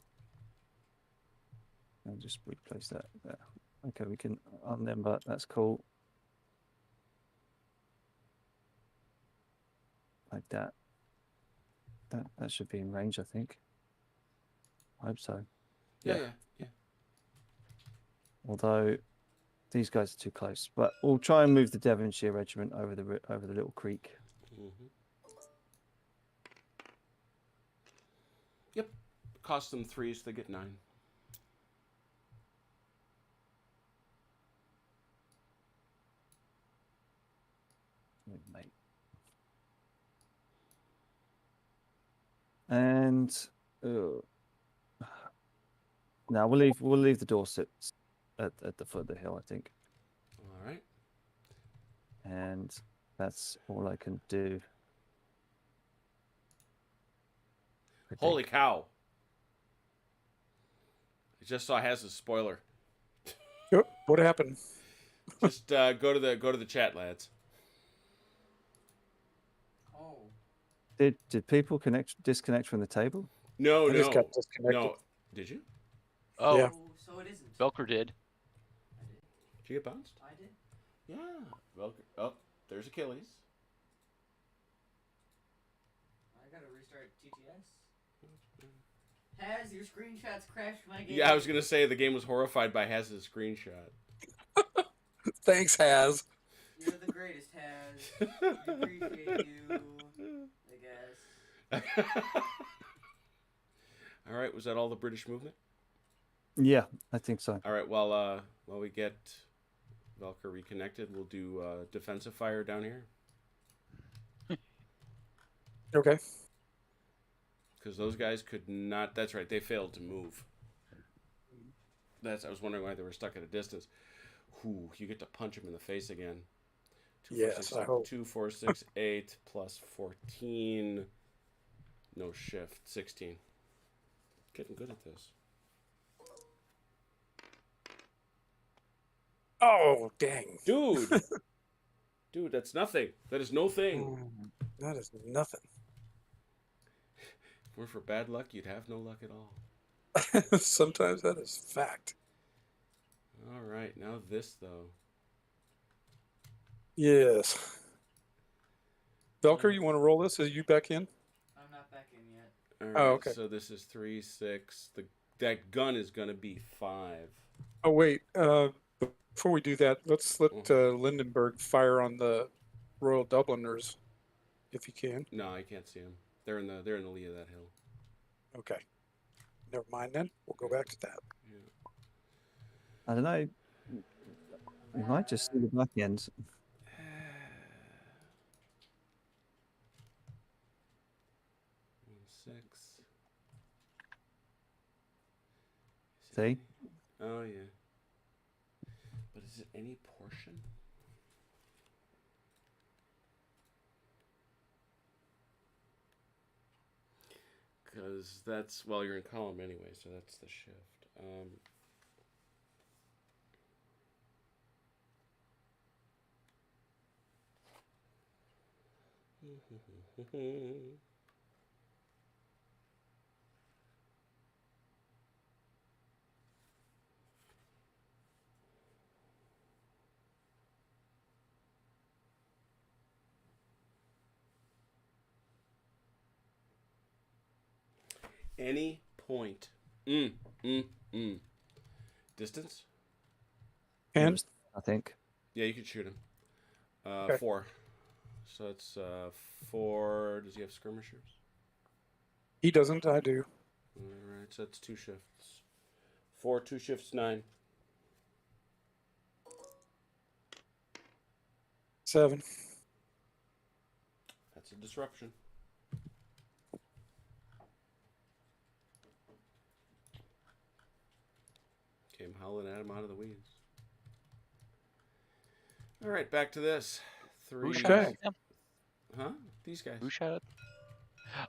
I'll just replace that there. Okay, we can unlimber. That's cool. Like that. That should be in range, I think. I hope so. Yeah. Although these guys are too close, but we'll try and move the Devonshire regiment over the little creek. Mm-hmm. Yep. Cost them 3, so they get 9. Mate. And now we'll leave the Dorsets at the foot of the hill, I think. All right. And that's all I can do. I Holy think. cow. I just saw Haz's spoiler. Yep, what happened? Just go to the chat, lads. Oh. Did people disconnect from the table? No, I just got disconnected. no. Did you? Oh, Yeah. So it isn't. Belker did. I did. Did you get bounced? I did. Yeah. Well, oh, there's Achilles. I gotta restart TTS. Has your screenshots crashed my game? Yeah, I was gonna say the game was horrified by Haz's screenshot. Thanks, Haz. You're the greatest, Has. We appreciate you. I guess. All right, was that all the British movement? Yeah, I think so. All right, while we get Velker reconnected, we'll do defensive fire down here. Okay. Because those guys could not. That's right. They failed to move. I was wondering why they were stuck at a distance. Ooh, you get to punch them in the face again. 2, 4, Yes, 6, I hope. 2, 4, 6, 8 plus 14. No shift. 16. Getting good at this. Oh, dang. Dude! Dude, that's nothing. That is no thing. That is nothing. If it were for bad luck, you'd have no luck at all. Sometimes that is fact. All right, now this, though. Yes. Belker, you want to roll this? Are you back in? I'm not back in yet. All right, Oh, okay. So this is 3, 6. That gun is going to be 5. Oh, wait. Before we do that, let's let Lindenberg fire on the Royal Dubliners, if you can. No, I can't see them. They're in the lee of that hill. Okay. Never mind then. We'll go back to that. Yeah. I don't know. We might just see the back end. Six. See? Oh yeah. But is it any portion? Because that's you're in column anyway, so that's the shift. Any point. Distance? And I think. Yeah, you could shoot him. Okay. 4. So it's 4. Does he have skirmishers? he doesn't. I do. All right, so that's 2 shifts. 4, 2 shifts, 9. 7. That's a disruption. Came howling at him out of the weeds. All right, back to this. 3. Who shot Okay. at them? Huh? These guys. Who shot at?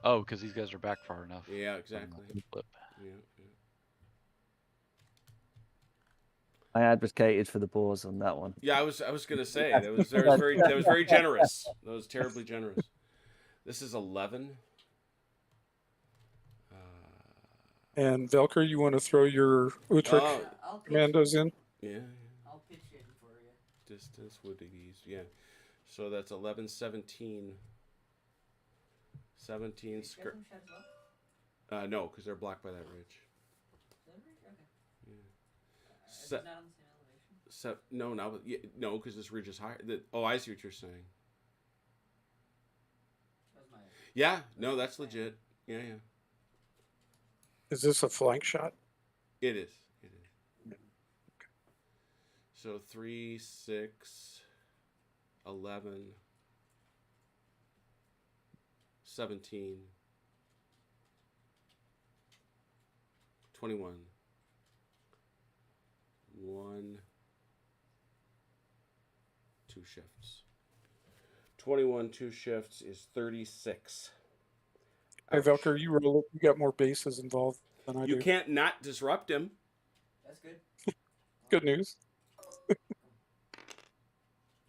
Oh, because these guys are back far enough. Yeah, from exactly. the flip. Yeah. I advocated for the boars on that one. Yeah, I was gonna say that was very generous. That was terribly generous. This is 11. And Velker, you want to throw your Utrecht Oh, I'll pitch. commandos in? yeah. I'll pitch in for you. Distance would be yeah. So that's 11, 17. 17 You guys skirt. have shot as well? No, because they're blocked by that ridge. Is that right? Okay. Yeah. It's Se- not on the same elevation. No, not no, because this ridge is higher. Oh, I see what you're saying. That was my. Yeah, no, that's legit. Yeah. Is this a flank shot? It is. So 3, 6, 11, 17, 21, 1, 2 shifts. 21 2 shifts is 36. Hey, Ouch. Velker, you got more bases involved than I You do. can't not disrupt him. That's good. Good news.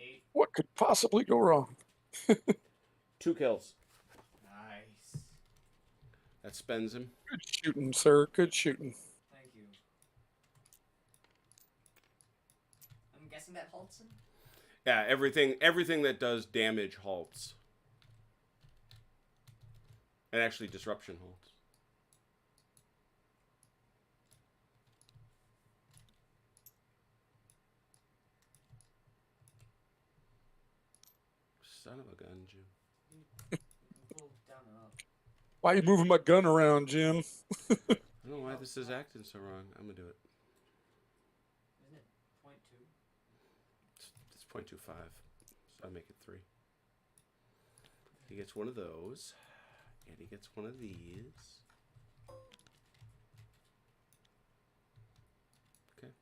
8. What could possibly go wrong? 2 kills. Nice. That spends him. Good shooting, sir. Good shooting. Thank you. I'm guessing that halts him. Yeah, everything that does damage halts. And actually disruption halts. Son of a gun, Jim. Pull down and up. Why are you moving my gun around, Jim? I don't know why this is acting so wrong. I'm gonna do it. Isn't it 0.2? It's 0.25. So I make it 3. He gets one of those. And he gets one of these. Okay.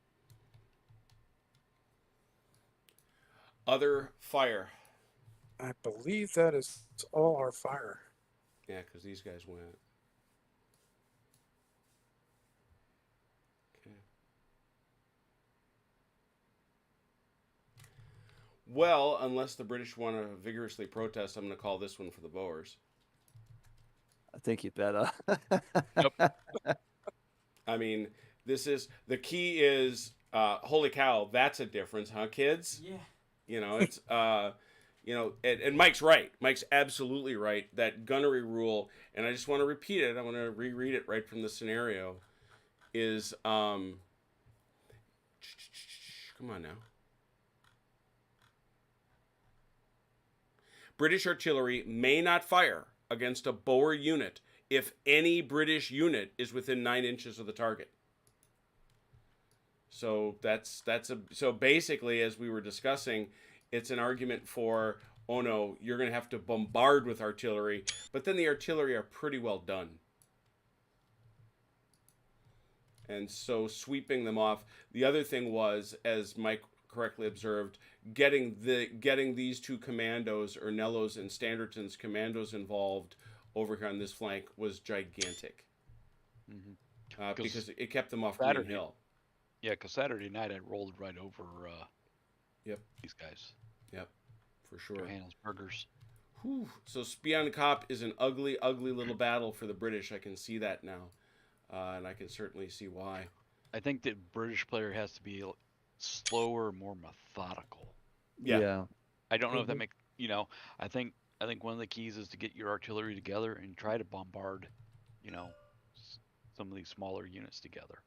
Other fire. I believe that is all our fire. Yeah, because these guys went. Okay. Well, unless the British want to vigorously protest, I'm going to call this one for the Boers. I think you better. I mean, this is the key is holy cow, that's a difference, huh, kids? Yeah. You know, it's and Mike's right. Mike's absolutely right. That gunnery rule, and I just want to repeat it. I want to reread it right from the scenario. Is come on now. British artillery may not fire against a Boer unit if any British unit is within 9 inches of the target. So so basically, as we were discussing, it's an argument for, oh no, you're going to have to bombard with artillery, but then the artillery are pretty well done. And so sweeping them off. The other thing was, as Mike correctly observed, getting these 2 commandos, Ernello's and Standerton's commandos involved over here on this flank was gigantic. Mm-hmm. Because it kept them off Green Hill. Yeah, because Saturday night I rolled right over these guys. Yep, for sure. Johannes Burgers. Whew. So Spion Kop is an ugly, ugly little battle for the British. I can see that now. And I can certainly see why. I think the British player has to be slower, more methodical. Yeah. I don't know if that makes, I think one of the keys is to get your artillery together and try to bombard, some of these smaller units together.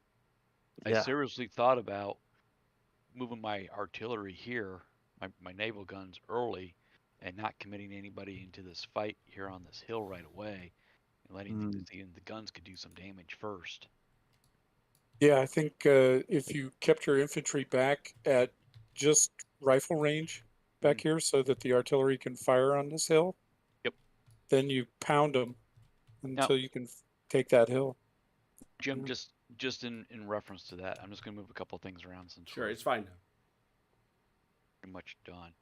Yeah. I seriously thought about moving my artillery here, my naval guns early, and not committing anybody into this fight here on this hill right away, and letting the guns could do some damage first. Yeah, I think if you kept your infantry back at just rifle range back here so that the artillery can fire on this hill, Yep. then you pound them Now, until you can take that hill. Jim, Yeah. just in reference to that, I'm just going to move a couple things around since Sure, we're it's fine. pretty much done.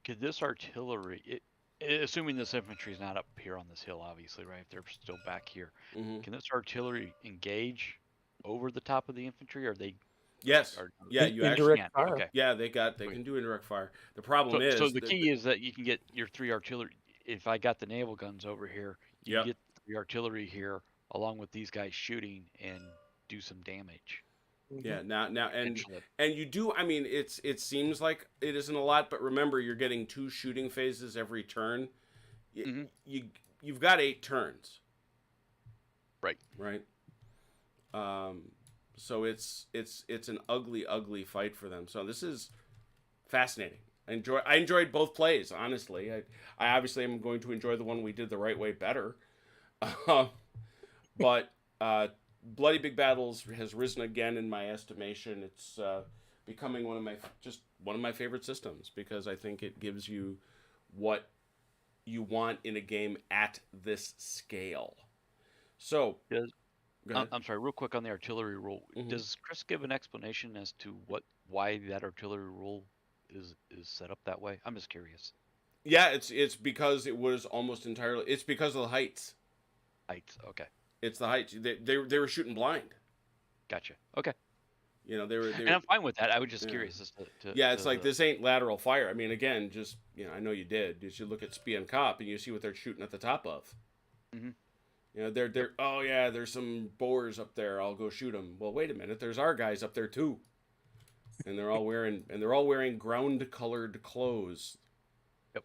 Could this artillery, assuming this infantry is not up here on this hill, obviously, right? If they're still back here, Hmm. can this artillery engage over the top of the infantry, or they? Yes. Or, Yeah, you actually. Indirect fire. Okay. Yeah, they can do indirect fire. The problem So is the key is that you can get your 3 artillery. If I got the naval guns over here, you Yep. can get the artillery here along with these guys shooting and do some damage. Yeah, now and Eventually. you do. I mean, it seems like it isn't a lot, but remember, you're getting 2 shooting phases every turn. Mhm. You've got 8 turns. Right. Right. So it's an ugly fight for them. So this is fascinating. I enjoyed both plays. Honestly, I obviously am going to enjoy the one we did the right way better. But Bloody Big Battles has risen again in my estimation. It's becoming one of my favorite systems because I think it gives you what you want in a game at this scale. So, Does- go ahead. I'm sorry, real quick on the artillery rule. Mhm. Does Chris give an explanation as to why that artillery rule is set up that way? I'm just curious. Yeah, it's because it was almost entirely. It's because of the heights. Heights. Okay. It's the heights. They were shooting blind. Gotcha. Okay. You know, they were. And I'm fine with that. I was just Yeah. curious as to Yeah, it's to like the- this ain't lateral fire. I mean, again, just I know you did. You should look at Spee and Cop and you see what they're shooting at the top of. Mhm. You know, they're oh yeah, there's some boars up there. I'll go shoot them. Well, wait a minute. There's our guys up there too, and they're all wearing ground colored clothes. Yep.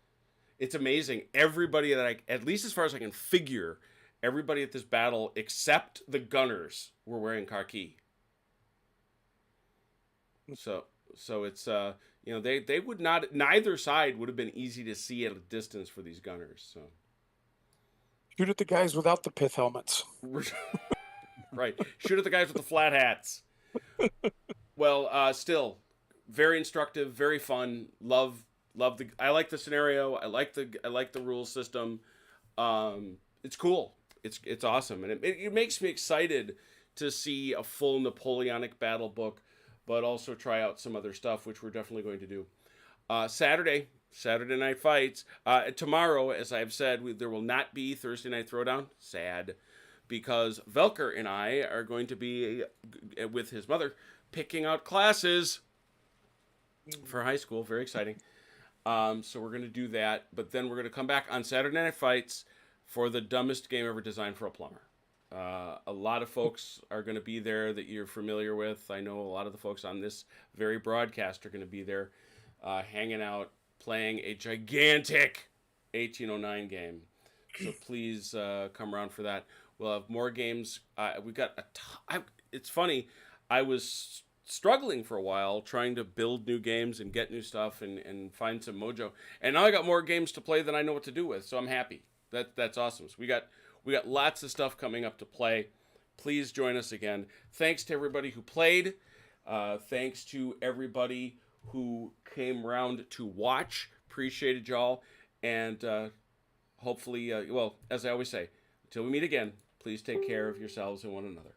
It's amazing. Everybody that at least as far as I can figure, everybody at this battle except the gunners were wearing khaki. So it's they would not, neither side would have been easy to see at a distance for these gunners. So Shoot at the guys without the pith helmets. right, shoot at the guys with the flat hats. Well, still very instructive, very fun. Love the. I like the scenario. I like the rule system. It's cool. It's awesome, and it makes me excited to see a full Napoleonic battle book, but also try out some other stuff, which we're definitely going to do. Saturday Night Fights. Tomorrow, as I've said, there will not be Thursday Night Throwdown. Sad. Because Velker and I are going to be, with his mother, picking out classes for high school. Very exciting. So we're going to do that. But then we're going to come back on Saturday Night Fights for the dumbest game ever designed for a plumber. A lot of folks are going to be there that you're familiar with. I know a lot of the folks on this very broadcast are going to be there hanging out, playing a gigantic 1809 game. So please come around for that. We'll have more games. We've got a ton. It's funny. I was struggling for a while trying to build new games and get new stuff and find some mojo. And now I got more games to play than I know what to do with. So I'm happy. That's awesome. So we got lots of stuff coming up to play. Please join us again. Thanks to everybody who played. Thanks to everybody who came around to watch. Appreciated y'all. And hopefully, well, as I always say, until we meet again, please take care of yourselves and one another.